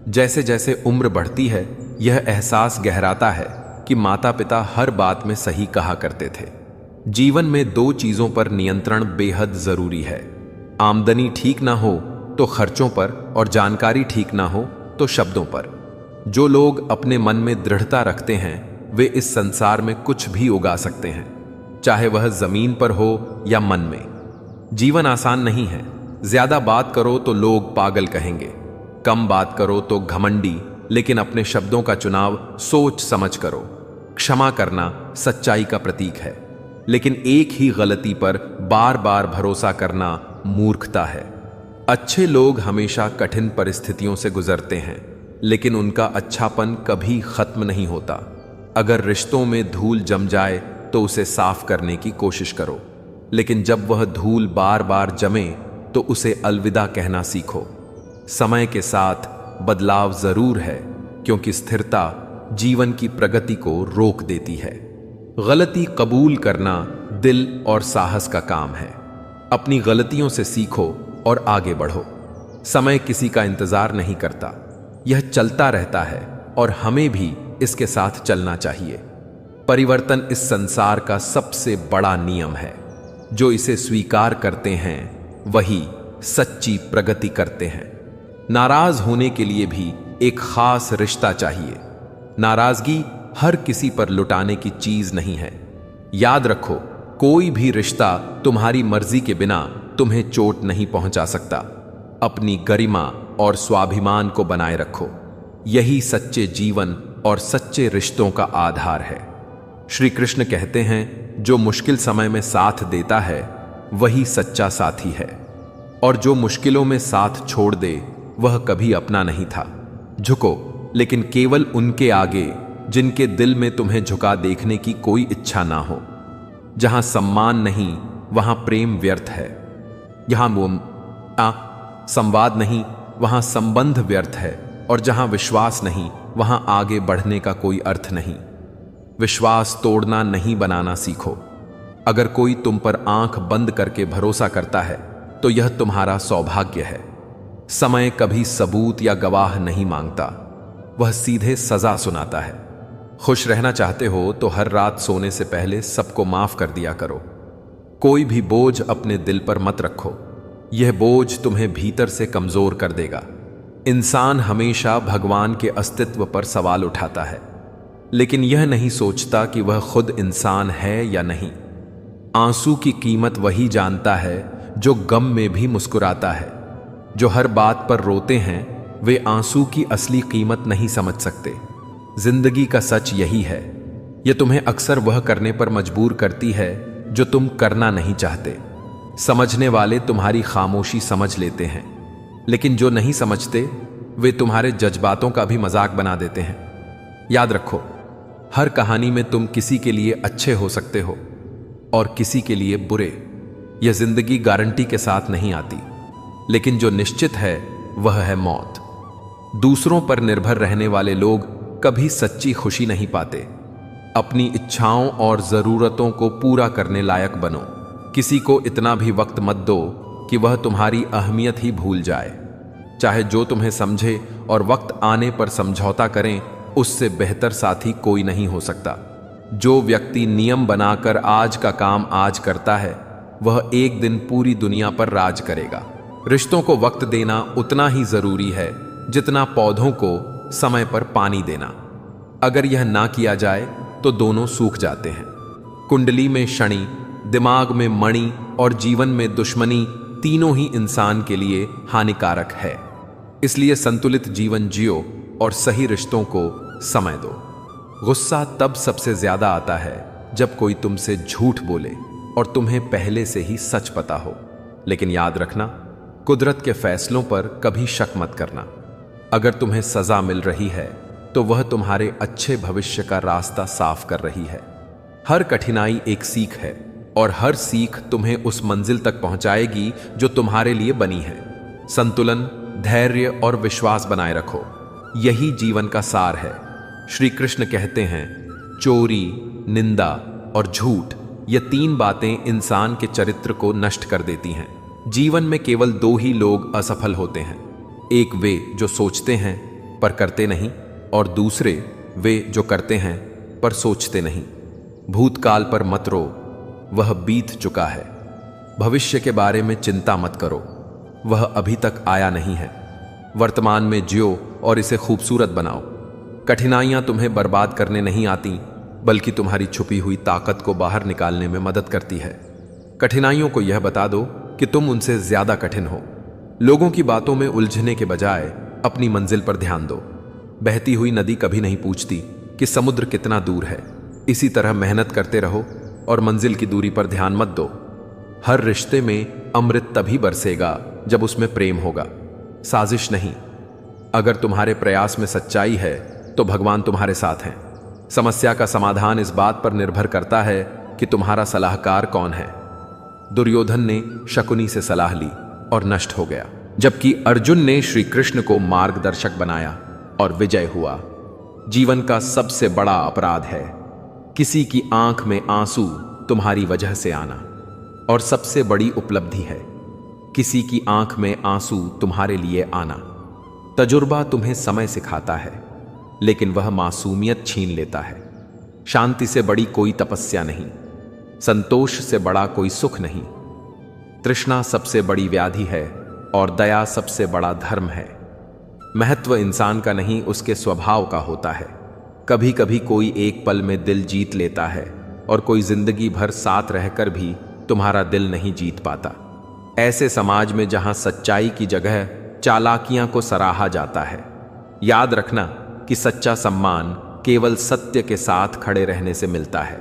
जैसे जैसे उम्र बढ़ती है, यह एहसास गहराता है कि माता पिता हर बात में सही कहा करते थे। जीवन में दो चीजों पर नियंत्रण बेहद जरूरी है। आमदनी ठीक ना हो तो खर्चों पर, और जानकारी ठीक ना हो तो शब्दों पर। जो लोग अपने मन में दृढ़ता रखते हैं, वे इस संसार में कुछ भी उगा सकते हैं, चाहे वह जमीन पर हो या मन में। जीवन आसान नहीं है। ज्यादा बात करो तो लोग पागल कहेंगे, कम बात करो तो घमंडी, लेकिन अपने शब्दों का चुनाव सोच समझ करो। क्षमा करना सच्चाई का प्रतीक है, लेकिन एक ही गलती पर बार बार भरोसा करना मूर्खता है। अच्छे लोग हमेशा कठिन परिस्थितियों से गुजरते हैं, लेकिन उनका अच्छापन कभी खत्म नहीं होता। अगर रिश्तों में धूल जम जाए तो उसे साफ करने की कोशिश करो, लेकिन जब वह धूल बार बार जमे तो उसे अलविदा कहना सीखो। समय के साथ बदलाव जरूर है, क्योंकि स्थिरता जीवन की प्रगति को रोक देती है। गलती कबूल करना दिल और साहस का काम है। अपनी गलतियों से सीखो और आगे बढ़ो। समय किसी का इंतजार नहीं करता, यह चलता रहता है और हमें भी इसके साथ चलना चाहिए। परिवर्तन इस संसार का सबसे बड़ा नियम है। जो इसे स्वीकार करते हैं वही सच्ची प्रगति करते हैं। नाराज होने के लिए भी एक खास रिश्ता चाहिए। नाराजगी हर किसी पर लुटाने की चीज नहीं है। याद रखो, कोई भी रिश्ता तुम्हारी मर्जी के बिना तुम्हें चोट नहीं पहुंचा सकता। अपनी गरिमा और स्वाभिमान को बनाए रखो। यही सच्चे जीवन और सच्चे रिश्तों का आधार है। श्री कृष्ण कहते हैं, जो मुश्किल समय में साथ देता है वही सच्चा साथी है, और जो मुश्किलों में साथ छोड़ दे वह कभी अपना नहीं था। झुको, लेकिन केवल उनके आगे जिनके दिल में तुम्हें झुका देखने की कोई इच्छा ना हो। जहां सम्मान नहीं वहां प्रेम व्यर्थ है। जहां संवाद नहीं वहां संबंध व्यर्थ है, और जहां विश्वास नहीं वहां आगे बढ़ने का कोई अर्थ नहीं। विश्वास तोड़ना नहीं, बनाना सीखो। अगर कोई तुम पर आंख बंद करके भरोसा करता है तो यह तुम्हारा सौभाग्य है। समय कभी सबूत या गवाह नहीं मांगता, वह सीधे सजा सुनाता है। खुश रहना चाहते हो तो हर रात सोने से पहले सबको माफ कर दिया करो। कोई भी बोझ अपने दिल पर मत रखो, यह बोझ तुम्हें भीतर से कमजोर कर देगा। इंसान हमेशा भगवान के अस्तित्व पर सवाल उठाता है, लेकिन यह नहीं सोचता कि वह खुद इंसान है या नहीं। आंसू की कीमत वही जानता है जो गम में भी मुस्कुराता है। जो हर बात पर रोते हैं वे आंसू की असली कीमत नहीं समझ सकते। जिंदगी का सच यही है, यह तुम्हें अक्सर वह करने पर मजबूर करती है जो तुम करना नहीं चाहते। समझने वाले तुम्हारी खामोशी समझ लेते हैं, लेकिन जो नहीं समझते वे तुम्हारे जज्बातों का भी मजाक बना देते हैं। याद रखो, हर कहानी में तुम किसी के लिए अच्छे हो सकते हो और किसी के लिए बुरे। यह जिंदगी गारंटी के साथ नहीं आती, लेकिन जो निश्चित है वह है मौत। दूसरों पर निर्भर रहने वाले लोग कभी सच्ची खुशी नहीं पाते। अपनी इच्छाओं और जरूरतों को पूरा करने लायक बनो। किसी को इतना भी वक्त मत दो कि वह तुम्हारी अहमियत ही भूल जाए। चाहे जो तुम्हें समझे और वक्त आने पर समझौता करें, उससे बेहतर साथी कोई नहीं हो सकता। जो व्यक्ति नियम बनाकर आज का काम आज करता है, वह एक दिन पूरी दुनिया पर राज करेगा। रिश्तों को वक्त देना उतना ही जरूरी है जितना पौधों को समय पर पानी देना। अगर यह ना किया जाए तो दोनों सूख जाते हैं। कुंडली में शनि, दिमाग में मणि और जीवन में दुश्मनी, तीनों ही इंसान के लिए हानिकारक है। इसलिए संतुलित जीवन जियो और सही रिश्तों को समय दो। गुस्सा तब सबसे ज्यादा आता है जब कोई तुमसे झूठ बोले और तुम्हें पहले से ही सच पता हो। लेकिन याद रखना, कुदरत के फैसलों पर कभी शक मत करना। अगर तुम्हें सजा मिल रही है तो वह तुम्हारे अच्छे भविष्य का रास्ता साफ कर रही है। हर कठिनाई एक सीख है, और हर सीख तुम्हें उस मंजिल तक पहुंचाएगी जो तुम्हारे लिए बनी है। संतुलन, धैर्य और विश्वास बनाए रखो, यही जीवन का सार है। श्री कृष्ण कहते हैं, चोरी, निंदा और झूठ, ये 3 बातें इंसान के चरित्र को नष्ट कर देती हैं। जीवन में केवल 2 ही लोग असफल होते हैं, एक वे जो सोचते हैं पर करते नहीं, और दूसरे वे जो करते हैं पर सोचते नहीं। भूतकाल पर मत रो, वह बीत चुका है। भविष्य के बारे में चिंता मत करो, वह अभी तक आया नहीं है। वर्तमान में जियो और इसे खूबसूरत बनाओ। कठिनाइयां तुम्हें बर्बाद करने नहीं आती, बल्कि तुम्हारी छुपी हुई ताकत को बाहर निकालने में मदद करती है। कठिनाइयों को यह बता दो कि तुम उनसे ज्यादा कठिन हो। लोगों की बातों में उलझने के बजाय अपनी मंजिल पर ध्यान दो। बहती हुई नदी कभी नहीं पूछती कि समुद्र कितना दूर है। इसी तरह मेहनत करते रहो और मंजिल की दूरी पर ध्यान मत दो। हर रिश्ते में अमृत तभी बरसेगा जब उसमें प्रेम होगा, साजिश नहीं। अगर तुम्हारे प्रयास में सच्चाई है तो भगवान तुम्हारे साथ हैं। समस्या का समाधान इस बात पर निर्भर करता है कि तुम्हारा सलाहकार कौन है। दुर्योधन ने शकुनी से सलाह ली और नष्ट हो गया, जबकि अर्जुन ने श्री कृष्ण को मार्गदर्शक बनाया और विजय हुआ। जीवन का सबसे बड़ा अपराध है किसी की आंख में आंसू तुम्हारी वजह से आना, और सबसे बड़ी उपलब्धि है किसी की आंख में आंसू तुम्हारे लिए आना। तजुर्बा तुम्हें समय सिखाता है, लेकिन वह मासूमियत छीन लेता है। शांति से बड़ी कोई तपस्या नहीं, संतोष से बड़ा कोई सुख नहीं। तृष्णा सबसे बड़ी व्याधि है और दया सबसे बड़ा धर्म है। महत्व इंसान का नहीं, उसके स्वभाव का होता है। कभी कभी कोई एक पल में दिल जीत लेता है और कोई जिंदगी भर साथ रहकर भी तुम्हारा दिल नहीं जीत पाता। ऐसे समाज में जहां सच्चाई की जगह चालाकियां को सराहा जाता है, याद रखना कि सच्चा सम्मान केवल सत्य के साथ खड़े रहने से मिलता है।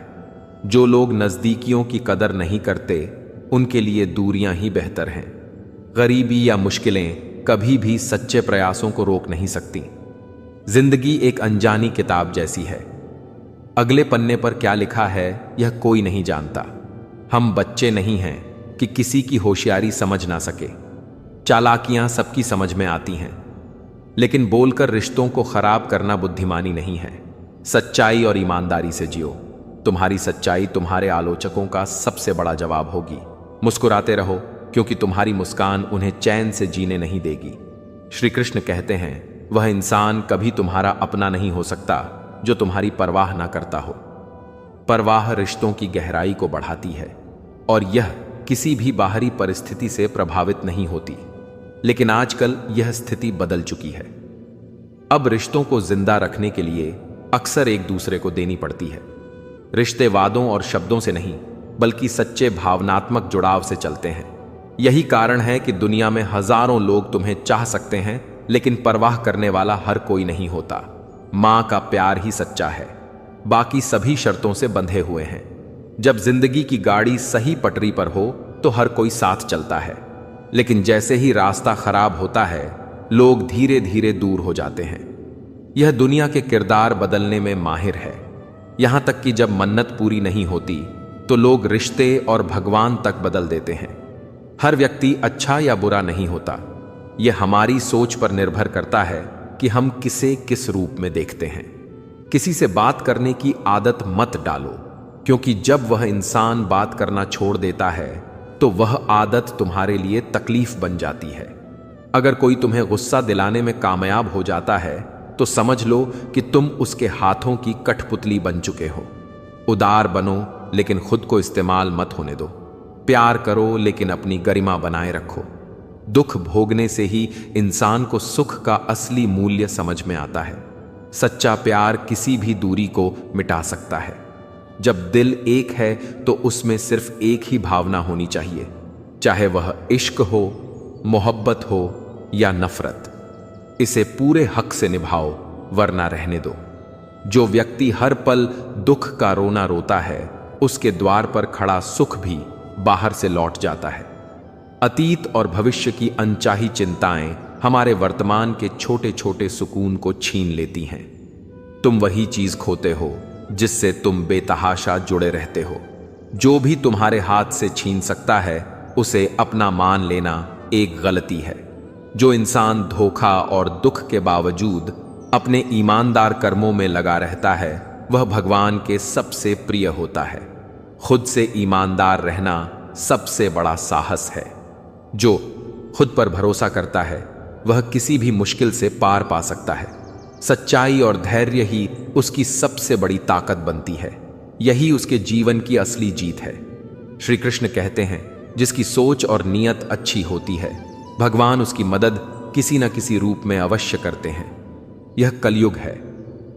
जो लोग नजदीकियों की कदर नहीं करते, उनके लिए दूरियां ही बेहतर हैं। गरीबी या मुश्किलें कभी भी सच्चे प्रयासों को रोक नहीं सकती। जिंदगी एक अनजानी किताब जैसी है। अगले पन्ने पर क्या लिखा है यह कोई नहीं जानता। हम बच्चे नहीं हैं कि किसी की होशियारी समझ ना सके। चालाकियां सबकी समझ में आती हैं, लेकिन बोलकर रिश्तों को खराब करना बुद्धिमानी नहीं है। सच्चाई और ईमानदारी से जियो। तुम्हारी सच्चाई तुम्हारे आलोचकों का सबसे बड़ा जवाब होगी। मुस्कुराते रहो, क्योंकि तुम्हारी मुस्कान उन्हें चैन से जीने नहीं देगी। श्री कृष्ण कहते हैं, वह इंसान कभी तुम्हारा अपना नहीं हो सकता जो तुम्हारी परवाह ना करता हो। परवाह रिश्तों की गहराई को बढ़ाती है, और यह किसी भी बाहरी परिस्थिति से प्रभावित नहीं होती। लेकिन आजकल यह स्थिति बदल चुकी है। अब रिश्तों को जिंदा रखने के लिए अक्सर एक दूसरे को देनी पड़ती है। रिश्ते वादों और शब्दों से नहीं, बल्कि सच्चे भावनात्मक जुड़ाव से चलते हैं। यही कारण है कि दुनिया में हजारों लोग तुम्हें चाह सकते हैं, लेकिन परवाह करने वाला हर कोई नहीं होता। मां का प्यार ही सच्चा है, बाकी सभी शर्तों से बंधे हुए हैं। जब जिंदगी की गाड़ी सही पटरी पर हो तो हर कोई साथ चलता है, लेकिन जैसे ही रास्ता खराब होता है, लोग धीरे धीरे दूर हो जाते हैं। यह दुनिया के किरदार बदलने में माहिर है। यहां तक कि जब मन्नत पूरी नहीं होती तो लोग रिश्ते और भगवान तक बदल देते हैं। हर व्यक्ति अच्छा या बुरा नहीं होता। यह हमारी सोच पर निर्भर करता है कि हम किसे किस रूप में देखते हैं। किसी से बात करने की आदत मत डालो, क्योंकि जब वह इंसान बात करना छोड़ देता है तो वह आदत तुम्हारे लिए तकलीफ बन जाती है। अगर कोई तुम्हें गुस्सा दिलाने में कामयाब हो जाता है तो समझ लो कि तुम उसके हाथों की कठपुतली बन चुके हो। उदार बनो, लेकिन खुद को इस्तेमाल मत होने दो। प्यार करो, लेकिन अपनी गरिमा बनाए रखो। दुख भोगने से ही इंसान को सुख का असली मूल्य समझ में आता है। सच्चा प्यार किसी भी दूरी को मिटा सकता है। जब दिल एक है तो उसमें सिर्फ एक ही भावना होनी चाहिए, चाहे वह इश्क हो, मोहब्बत हो या नफरत। इसे पूरे हक से निभाओ, वरना रहने दो। जो व्यक्ति हर पल दुख का रोना रोता है, उसके द्वार पर खड़ा सुख भी बाहर से लौट जाता है। अतीत और भविष्य की अनचाही चिंताएं हमारे वर्तमान के छोटे छोटे सुकून को छीन लेती हैं। तुम वही चीज खोते हो जिससे तुम बेतहाशा जुड़े रहते हो। जो भी तुम्हारे हाथ से छीन सकता है, उसे अपना मान लेना एक गलती है। जो इंसान धोखा और दुख के बावजूद अपने ईमानदार कर्मों में लगा रहता है, वह भगवान के सबसे प्रिय होता है। खुद से ईमानदार रहना सबसे बड़ा साहस है। जो खुद पर भरोसा करता है वह किसी भी मुश्किल से पार पा सकता है। सच्चाई और धैर्य ही उसकी सबसे बड़ी ताकत बनती है। यही उसके जीवन की असली जीत है। श्री कृष्ण कहते हैं, जिसकी सोच और नीयत अच्छी होती है, भगवान उसकी मदद किसी न किसी रूप में अवश्य करते हैं। यह कलयुग है।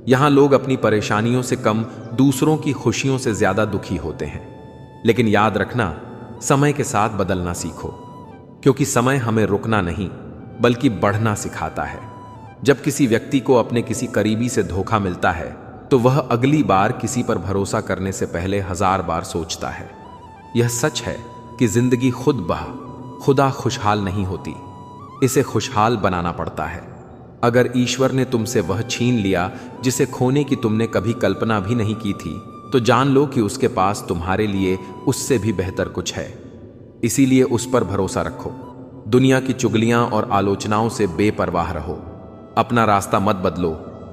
यहां लोग अपनी परेशानियों से कम दूसरों की खुशियों से ज्यादा दुखी होते हैं। लेकिन याद रखना, समय के साथ बदलना सीखो, क्योंकि समय हमें रुकना नहीं बल्कि बढ़ना सिखाता है। जब किसी व्यक्ति को अपने किसी करीबी से धोखा मिलता है तो वह अगली बार किसी पर भरोसा करने से पहले 1000 बार सोचता है। यह सच है कि जिंदगी खुदा खुशहाल नहीं होती, इसे खुशहाल बनाना पड़ता है। अगर ईश्वर ने तुमसे वह छीन लिया जिसे खोने की तुमने कभी कल्पना भी नहीं की थी, तो जान लो कि उसके पास तुम्हारे लिए उससे भी बेहतर कुछ है। इसीलिए उस पर भरोसा रखो। दुनिया की चुगलियां और आलोचनाओं से बेपरवाह रहो। अपना रास्ता मत बदलो,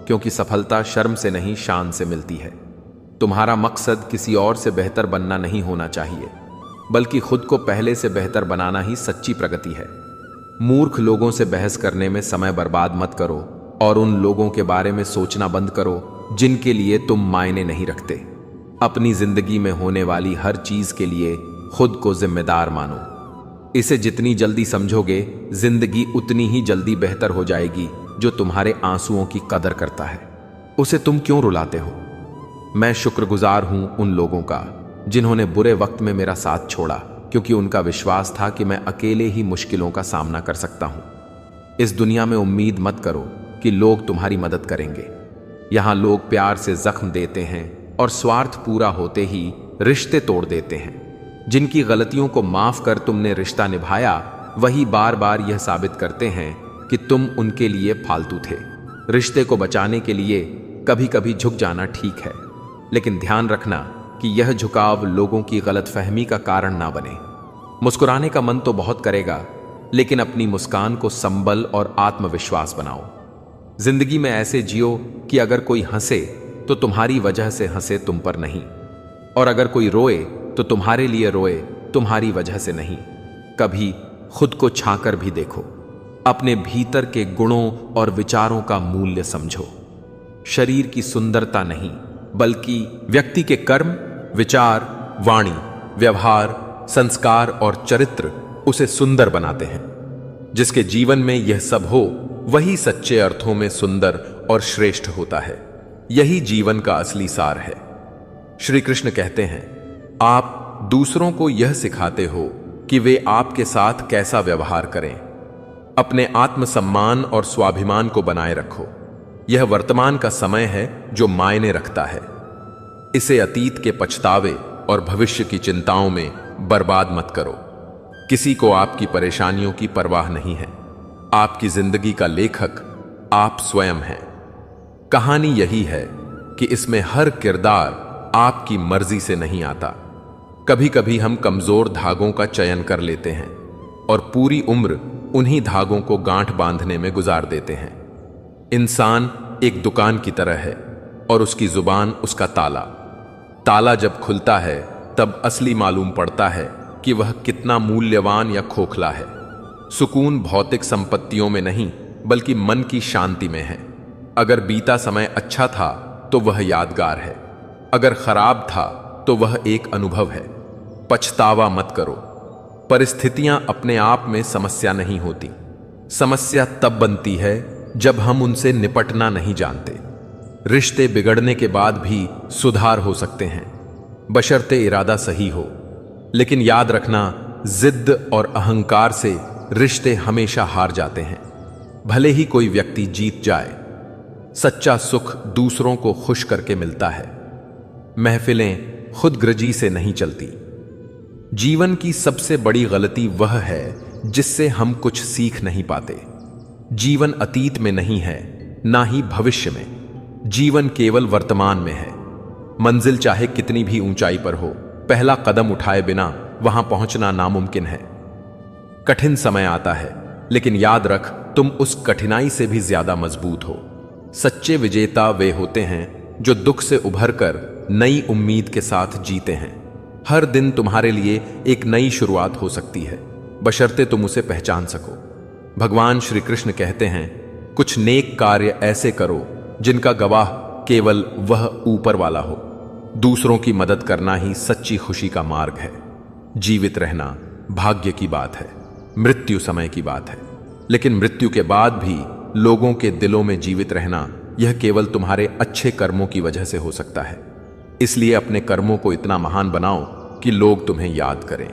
क्योंकि सफलता शर्म से नहीं, शान से मिलती है। तुम्हारा मकसद किसी और से बेहतर बनना नहीं होना चाहिए, बल्कि खुद को पहले से बेहतर बनाना ही सच्ची प्रगति है। मूर्ख लोगों से बहस करने में समय बर्बाद मत करो और उन लोगों के बारे में सोचना बंद करो जिनके लिए तुम मायने नहीं रखते। अपनी जिंदगी में होने वाली हर चीज के लिए खुद को जिम्मेदार मानो। इसे जितनी जल्दी समझोगे, जिंदगी उतनी ही जल्दी बेहतर हो जाएगी। जो तुम्हारे आंसुओं की कदर करता है, उसे तुम क्यों रुलाते हो? मैं शुक्रगुजार हूं उन लोगों का जिन्होंने बुरे वक्त में मेरा साथ छोड़ा, क्योंकि उनका विश्वास था कि मैं अकेले ही मुश्किलों का सामना कर सकता हूं। इस दुनिया में उम्मीद मत करो कि लोग तुम्हारी मदद करेंगे। यहां लोग प्यार से जख्म देते हैं और स्वार्थ पूरा होते ही रिश्ते तोड़ देते हैं। जिनकी गलतियों को माफ कर तुमने रिश्ता निभाया, वही बार बार यह साबित करते हैं कि तुम उनके लिए फालतू थे। रिश्ते को बचाने के लिए कभी कभी झुक जाना ठीक है, लेकिन ध्यान रखना कि यह झुकाव लोगों की गलतफहमी का कारण ना बने। मुस्कुराने का मन तो बहुत करेगा, लेकिन अपनी मुस्कान को संबल और आत्मविश्वास बनाओ। जिंदगी में ऐसे जियो कि अगर कोई हंसे तो तुम्हारी वजह से हंसे, तुम पर नहीं। और अगर कोई रोए तो तुम्हारे लिए रोए, तुम्हारी वजह से नहीं। कभी खुद को झांकर भी देखो। अपने भीतर के गुणों और विचारों का मूल्य समझो। शरीर की सुंदरता नहीं, बल्कि व्यक्ति के कर्म, विचार, वाणी, व्यवहार, संस्कार और चरित्र उसे सुंदर बनाते हैं। जिसके जीवन में यह सब हो, वही सच्चे अर्थों में सुंदर और श्रेष्ठ होता है। यही जीवन का असली सार है। श्री कृष्ण कहते हैं, आप दूसरों को यह सिखाते हो कि वे आपके साथ कैसा व्यवहार करें। अपने आत्मसम्मान और स्वाभिमान को बनाए रखो। यह वर्तमान का समय है जो मायने रखता है। इसे अतीत के पछतावे और भविष्य की चिंताओं में बर्बाद मत करो। किसी को आपकी परेशानियों की परवाह नहीं है। आपकी जिंदगी का लेखक आप स्वयं हैं। कहानी यही है कि इसमें हर किरदार आपकी मर्जी से नहीं आता। कभी कभी हम कमजोर धागों का चयन कर लेते हैं और पूरी उम्र उन्हीं धागों को गांठ बांधने में गुजार देते हैं। इंसान एक दुकान की तरह है और उसकी जुबान उसका ताला। ताला जब खुलता है तब असली मालूम पड़ता है कि वह कितना मूल्यवान या खोखला है। सुकून भौतिक संपत्तियों में नहीं, बल्कि मन की शांति में है। अगर बीता समय अच्छा था तो वह यादगार है, अगर खराब था तो वह एक अनुभव है। पछतावा मत करो। परिस्थितियां अपने आप में समस्या नहीं होती। समस्या तब बनती है जब हम उनसे निपटना नहीं जानते। रिश्ते बिगड़ने के बाद भी सुधार हो सकते हैं, बशर्ते इरादा सही हो। लेकिन याद रखना, जिद और अहंकार से रिश्ते हमेशा हार जाते हैं, भले ही कोई व्यक्ति जीत जाए। सच्चा सुख दूसरों को खुश करके मिलता है। महफिलें खुदगर्जी से नहीं चलती। जीवन की सबसे बड़ी गलती वह है जिससे हम कुछ सीख नहीं पाते। जीवन अतीत में नहीं है, ना ही भविष्य में। जीवन केवल वर्तमान में है। मंजिल चाहे कितनी भी ऊंचाई पर हो, पहला कदम उठाए बिना वहां पहुंचना नामुमकिन है। कठिन समय आता है, लेकिन याद रख, तुम उस कठिनाई से भी ज्यादा मजबूत हो। सच्चे विजेता वे होते हैं जो दुख से उभरकर नई उम्मीद के साथ जीते हैं। हर दिन तुम्हारे लिए एक नई शुरुआत हो सकती है, बशर्ते तुम उसे पहचान सको। भगवान श्री कृष्ण कहते हैं, कुछ नेक कार्य ऐसे करो जिनका गवाह केवल वह ऊपर वाला हो। दूसरों की मदद करना ही सच्ची खुशी का मार्ग है। जीवित रहना भाग्य की बात है, मृत्यु समय की बात है, लेकिन मृत्यु के बाद भी लोगों के दिलों में जीवित रहना यह केवल तुम्हारे अच्छे कर्मों की वजह से हो सकता है। इसलिए अपने कर्मों को इतना महान बनाओ कि लोग तुम्हें याद करें।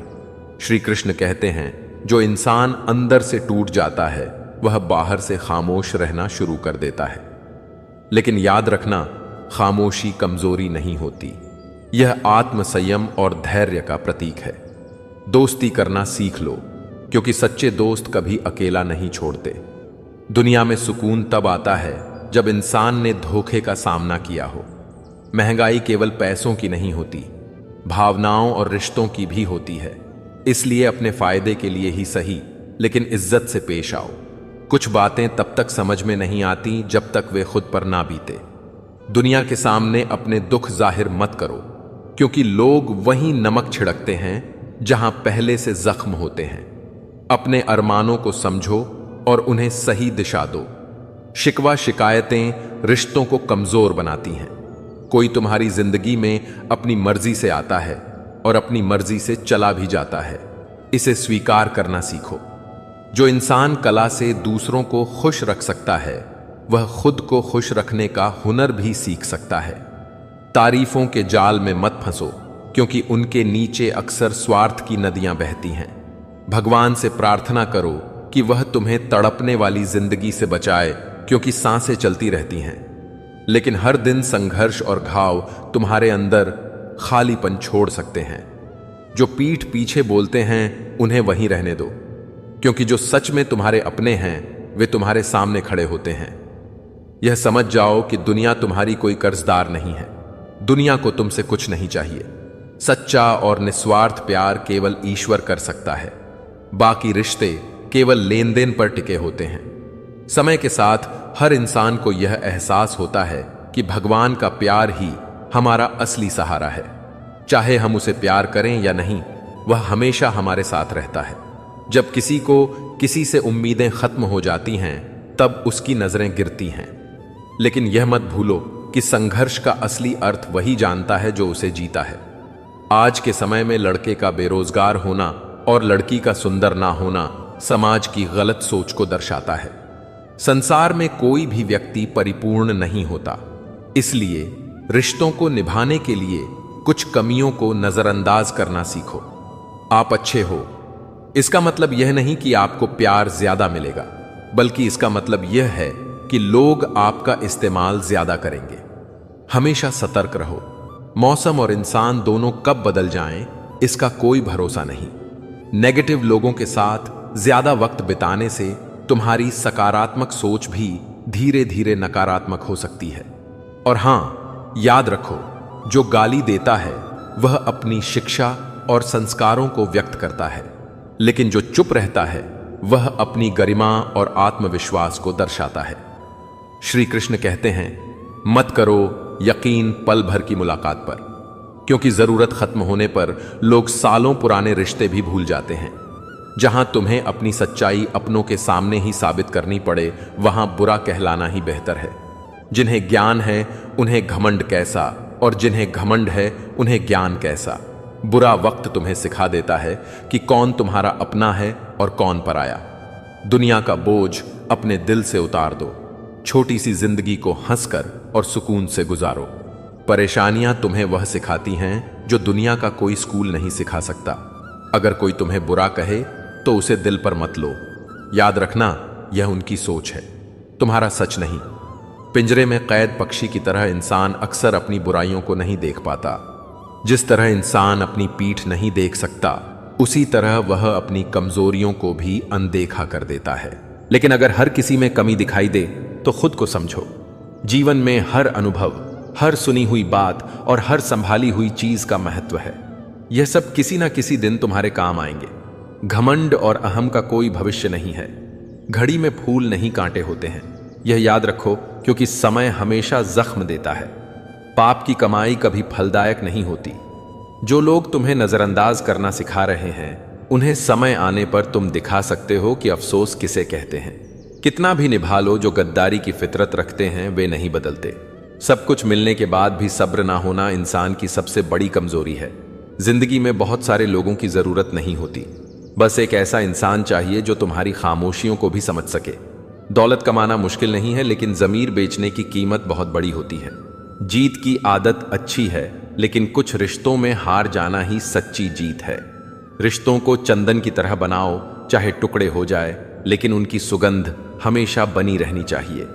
श्री कृष्ण कहते हैं, जो इंसान अंदर से टूट जाता है वह बाहर से खामोश रहना शुरू कर देता है। लेकिन याद रखना, खामोशी कमजोरी नहीं होती, यह आत्म संयम और धैर्य का प्रतीक है। दोस्ती करना सीख लो, क्योंकि सच्चे दोस्त कभी अकेला नहीं छोड़ते। दुनिया में सुकून तब आता है जब इंसान ने धोखे का सामना किया हो। महंगाई केवल पैसों की नहीं होती, भावनाओं और रिश्तों की भी होती है। इसलिए अपने फायदे के लिए ही सही, लेकिन इज्जत से पेश आओ। कुछ बातें तब तक समझ में नहीं आती जब तक वे खुद पर ना बीते। दुनिया के सामने अपने दुख जाहिर मत करो, क्योंकि लोग वहीं नमक छिड़कते हैं जहां पहले से जख्म होते हैं। अपने अरमानों को समझो और उन्हें सही दिशा दो। शिकवा शिकायतें रिश्तों को कमजोर बनाती हैं। कोई तुम्हारी जिंदगी में अपनी मर्जी से आता है और अपनी मर्जी से चला भी जाता है। इसे स्वीकार करना सीखो। जो इंसान कला से दूसरों को खुश रख सकता है, वह खुद को खुश रखने का हुनर भी सीख सकता है। तारीफों के जाल में मत फंसो, क्योंकि उनके नीचे अक्सर स्वार्थ की नदियां बहती हैं। भगवान से प्रार्थना करो कि वह तुम्हें तड़पने वाली जिंदगी से बचाए, क्योंकि सांसें चलती रहती हैं, लेकिन हर दिन संघर्ष और घाव तुम्हारे अंदर खालीपन छोड़ सकते हैं। जो पीठ पीछे बोलते हैं उन्हें वहीं रहने दो, क्योंकि जो सच में तुम्हारे अपने हैं वे तुम्हारे सामने खड़े होते हैं। यह समझ जाओ कि दुनिया तुम्हारी कोई कर्जदार नहीं है। दुनिया को तुमसे कुछ नहीं चाहिए। सच्चा और निस्वार्थ प्यार केवल ईश्वर कर सकता है। बाकी रिश्ते केवल लेन देन पर टिके होते हैं। समय के साथ हर इंसान को यह एहसास होता है कि भगवान का प्यार ही हमारा असली सहारा है। चाहे हम उसे प्यार करें या नहीं, वह हमेशा हमारे साथ रहता है। जब किसी को किसी से उम्मीदें खत्म हो जाती हैं, तब उसकी नजरें गिरती हैं। लेकिन यह मत भूलो कि संघर्ष का असली अर्थ वही जानता है जो उसे जीता है। आज के समय में लड़के का बेरोजगार होना और लड़की का सुंदर ना होना समाज की गलत सोच को दर्शाता है। संसार में कोई भी व्यक्ति परिपूर्ण नहीं होता, इसलिए रिश्तों को निभाने के लिए कुछ कमियों को नजरअंदाज करना सीखो। आप अच्छे हो, इसका मतलब यह नहीं कि आपको प्यार ज्यादा मिलेगा, बल्कि इसका मतलब यह है कि लोग आपका इस्तेमाल ज्यादा करेंगे। हमेशा सतर्क रहो। मौसम और इंसान दोनों कब बदल जाएं, इसका कोई भरोसा नहीं। नेगेटिव लोगों के साथ ज्यादा वक्त बिताने से तुम्हारी सकारात्मक सोच भी धीरे धीरे नकारात्मक हो सकती है। और हां, याद रखो, जो गाली देता है वह अपनी शिक्षा और संस्कारों को व्यक्त करता है, लेकिन जो चुप रहता है वह अपनी गरिमा और आत्मविश्वास को दर्शाता है। श्री कृष्ण कहते हैं, मत करो यकीन पल भर की मुलाकात पर, क्योंकि जरूरत खत्म होने पर लोग सालों पुराने रिश्ते भी भूल जाते हैं। जहां तुम्हें अपनी सच्चाई अपनों के सामने ही साबित करनी पड़े, वहां बुरा कहलाना ही बेहतर है। जिन्हें ज्ञान है उन्हें घमंड कैसा, और जिन्हें घमंड है उन्हें ज्ञान कैसा। बुरा वक्त तुम्हें सिखा देता है कि कौन तुम्हारा अपना है और कौन पराया। दुनिया का बोझ अपने दिल से उतार दो। छोटी सी जिंदगी को हंसकर और सुकून से गुजारो। परेशानियां तुम्हें वह सिखाती हैं जो दुनिया का कोई स्कूल नहीं सिखा सकता। अगर कोई तुम्हें बुरा कहे तो उसे दिल पर मत लो। याद रखना, यह उनकी सोच है, तुम्हारा सच नहीं। पिंजरे में कैद पक्षी की तरह इंसान अक्सर अपनी बुराइयों को नहीं देख पाता। जिस तरह इंसान अपनी पीठ नहीं देख सकता, उसी तरह वह अपनी कमजोरियों को भी अनदेखा कर देता है। लेकिन अगर हर किसी में कमी दिखाई दे तो खुद को समझो। जीवन में हर अनुभव, हर सुनी हुई बात और हर संभाली हुई चीज का महत्व है। यह सब किसी ना किसी दिन तुम्हारे काम आएंगे। घमंड और अहम का कोई भविष्य नहीं है। घड़ी में फूल नहीं कांटे होते हैं, यह याद रखो, क्योंकि समय हमेशा जख्म देता है। पाप की कमाई कभी फलदायक नहीं होती। जो लोग तुम्हें नजरअंदाज करना सिखा रहे हैं, उन्हें समय आने पर तुम दिखा सकते हो कि अफसोस किसे कहते हैं। कितना भी निभा लो, जो गद्दारी की फितरत रखते हैं वे नहीं बदलते। सब कुछ मिलने के बाद भी सब्र ना होना इंसान की सबसे बड़ी कमजोरी है। जिंदगी में बहुत सारे लोगों की जरूरत नहीं होती, बस एक ऐसा इंसान चाहिए जो तुम्हारी खामोशियों को भी समझ सके। दौलत कमाना मुश्किल नहीं है, लेकिन जमीर बेचने की कीमत बहुत बड़ी होती है। जीत की आदत अच्छी है, लेकिन कुछ रिश्तों में हार जाना ही सच्ची जीत है। रिश्तों को चंदन की तरह बनाओ, चाहे टुकड़े हो जाए, लेकिन उनकी सुगंध हमेशा बनी रहनी चाहिए।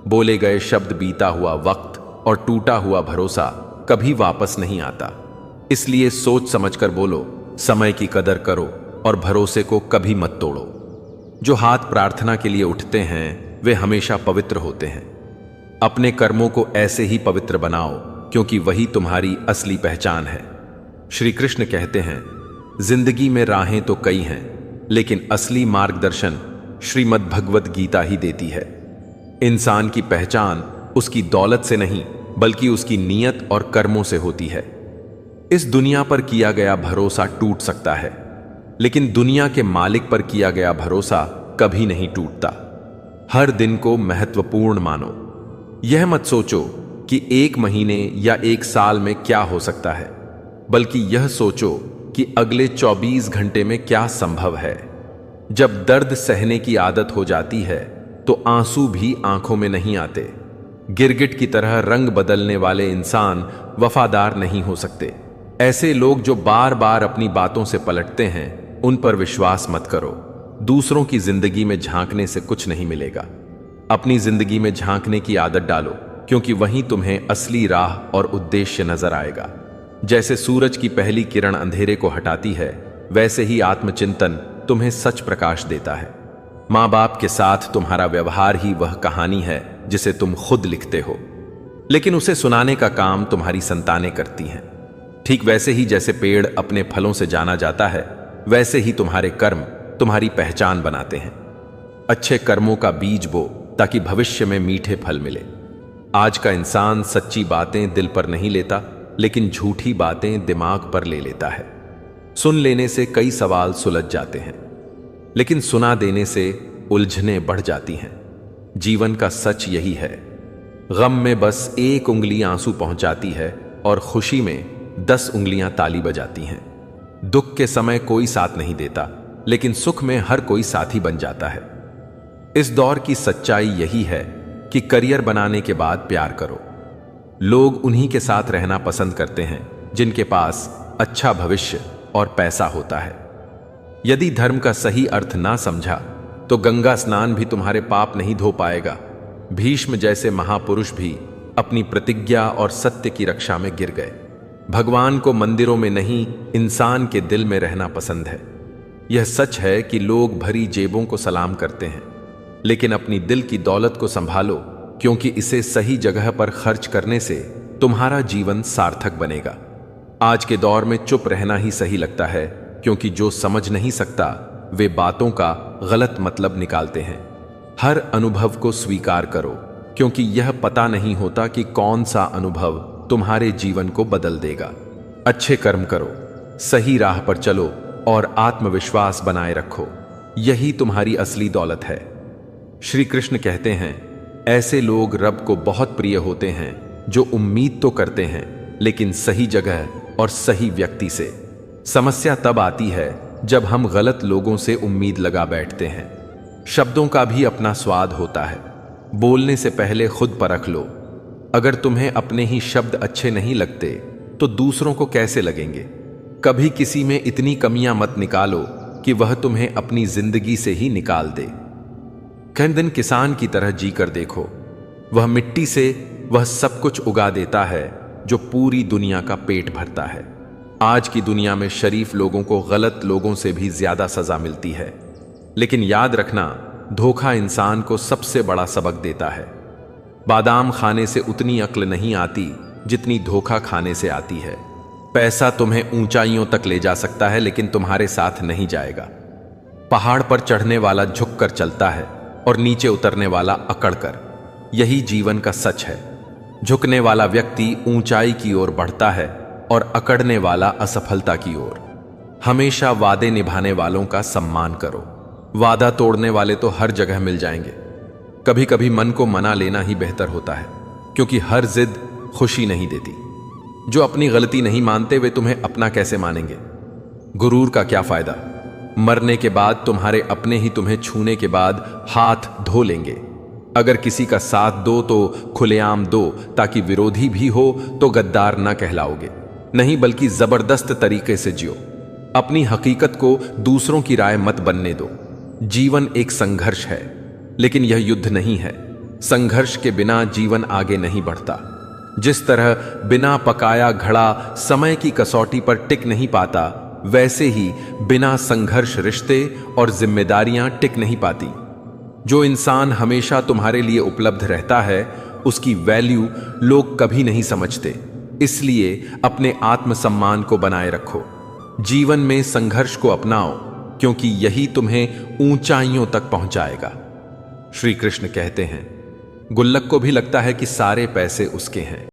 बोले गए शब्द, बीता हुआ वक्त और टूटा हुआ भरोसा कभी वापस नहीं आता। इसलिए सोच समझकर बोलो, समय की कदर करो और भरोसे को कभी मत तोड़ो। जो हाथ प्रार्थना के लिए उठते हैं वे हमेशा पवित्र होते हैं। अपने कर्मों को ऐसे ही पवित्र बनाओ, क्योंकि वही तुम्हारी असली पहचान है। श्री कृष्ण कहते हैं, जिंदगी में राहें तो कई हैं, लेकिन असली मार्गदर्शन श्रीमद् भगवत गीता ही देती है। इंसान की पहचान उसकी दौलत से नहीं, बल्कि उसकी नीयत और कर्मों से होती है। इस दुनिया पर किया गया भरोसा टूट सकता है, लेकिन दुनिया के मालिक पर किया गया भरोसा कभी नहीं टूटता। हर दिन को महत्वपूर्ण मानो। यह मत सोचो कि एक महीने या एक साल में क्या हो सकता है, बल्कि यह सोचो कि अगले 24 घंटे में क्या संभव है। जब दर्द सहने की आदत हो जाती है तो आंसू भी आंखों में नहीं आते। गिरगिट की तरह रंग बदलने वाले इंसान वफादार नहीं हो सकते। ऐसे लोग जो बार बार अपनी बातों से पलटते हैं, उन पर विश्वास मत करो। दूसरों की जिंदगी में झांकने से कुछ नहीं मिलेगा। अपनी जिंदगी में झांकने की आदत डालो, क्योंकि वहीं तुम्हें असली राह और उद्देश्य नजर आएगा। जैसे सूरज की पहली किरण अंधेरे को हटाती है, वैसे ही आत्मचिंतन तुम्हें सच प्रकाश देता है। माँ बाप के साथ तुम्हारा व्यवहार ही वह कहानी है जिसे तुम खुद लिखते हो, लेकिन उसे सुनाने का काम तुम्हारी संतानें करती हैं। ठीक वैसे ही जैसे पेड़ अपने फलों से जाना जाता है, वैसे ही तुम्हारे कर्म तुम्हारी पहचान बनाते हैं। अच्छे कर्मों का बीज बो, ताकि भविष्य में मीठे फल मिले। आज का इंसान सच्ची बातें दिल पर नहीं लेता, लेकिन झूठी बातें दिमाग पर ले लेता है। सुन लेने से कई सवाल सुलझ जाते हैं, लेकिन सुना देने से उलझने बढ़ जाती हैं। जीवन का सच यही है, गम में बस एक उंगली आंसू पहुंचाती है और खुशी में 10 उंगलियां ताली बजाती हैं। दुख के समय कोई साथ नहीं देता, लेकिन सुख में हर कोई साथी बन जाता है। इस दौर की सच्चाई यही है कि करियर बनाने के बाद प्यार करो। लोग उन्हीं के साथ रहना पसंद करते हैं जिनके पास अच्छा भविष्य और पैसा होता है। यदि धर्म का सही अर्थ ना समझा तो गंगा स्नान भी तुम्हारे पाप नहीं धो पाएगा। भीष्म जैसे महापुरुष भी अपनी प्रतिज्ञा और सत्य की रक्षा में गिर गए। भगवान को मंदिरों में नहीं, इंसान के दिल में रहना पसंद है। यह सच है कि लोग भरी जेबों को सलाम करते हैं, लेकिन अपनी दिल की दौलत को संभालो, क्योंकि इसे सही जगह पर खर्च करने से तुम्हारा जीवन सार्थक बनेगा। आज के दौर में चुप रहना ही सही लगता है, क्योंकि जो समझ नहीं सकता वे बातों का गलत मतलब निकालते हैं। हर अनुभव को स्वीकार करो, क्योंकि यह पता नहीं होता कि कौन सा अनुभव तुम्हारे जीवन को बदल देगा। अच्छे कर्म करो, सही राह पर चलो और आत्मविश्वास बनाए रखो। यही तुम्हारी असली दौलत है। श्री कृष्ण कहते हैं, ऐसे लोग रब को बहुत प्रिय होते हैं जो उम्मीद तो करते हैं, लेकिन सही जगह और सही व्यक्ति से। समस्या तब आती है जब हम गलत लोगों से उम्मीद लगा बैठते हैं। शब्दों का भी अपना स्वाद होता है। बोलने से पहले खुद परख लो। अगर तुम्हें अपने ही शब्द अच्छे नहीं लगते तो दूसरों को कैसे लगेंगे। कभी किसी में इतनी कमियां मत निकालो कि वह तुम्हें अपनी जिंदगी से ही निकाल दे। कई दिन किसान की तरह जी कर देखो। वह मिट्टी से वह सब कुछ उगा देता है जो पूरी दुनिया का पेट भरता है। आज की दुनिया में शरीफ लोगों को गलत लोगों से भी ज्यादा सजा मिलती है, लेकिन याद रखना, धोखा इंसान को सबसे बड़ा सबक देता है। बादाम खाने से उतनी अक्ल नहीं आती जितनी धोखा खाने से आती है। पैसा तुम्हें ऊंचाइयों तक ले जा सकता है, लेकिन तुम्हारे साथ नहीं जाएगा। पहाड़ पर चढ़ने वाला झुककर चलता है और नीचे उतरने वाला अकड़ कर। यही जीवन का सच है। झुकने वाला व्यक्ति ऊंचाई की ओर बढ़ता है और अकड़ने वाला असफलता की ओर। हमेशा वादे निभाने वालों का सम्मान करो। वादा तोड़ने वाले तो हर जगह मिल जाएंगे। कभी कभी मन को मना लेना ही बेहतर होता है, क्योंकि हर जिद खुशी नहीं देती। जो अपनी गलती नहीं मानते वे तुम्हें अपना कैसे मानेंगे? गुरूर का क्या फायदा? मरने के बाद तुम्हारे अपने ही तुम्हें छूने के बाद हाथ धो लेंगे। अगर किसी का साथ दो तो खुलेआम दो, ताकि विरोधी भी हो तो गद्दार ना कहलाओगे। नहीं, बल्कि जबरदस्त तरीके से जियो। अपनी हकीकत को दूसरों की राय मत बनने दो। जीवन एक संघर्ष है, लेकिन यह युद्ध नहीं है। संघर्ष के बिना जीवन आगे नहीं बढ़ता। जिस तरह बिना पकाया घड़ा समय की कसौटी पर टिक नहीं पाता, वैसे ही बिना संघर्ष रिश्ते और जिम्मेदारियां टिक नहीं पाती। जो इंसान हमेशा तुम्हारे लिए उपलब्ध रहता है, उसकी वैल्यू लोग कभी नहीं समझते। इसलिए अपने आत्मसम्मान को बनाए रखो। जीवन में संघर्ष को अपनाओ, क्योंकि यही तुम्हें ऊंचाइयों तक पहुंचाएगा। श्री कृष्ण कहते हैं, गुल्लक को भी लगता है कि सारे पैसे उसके हैं,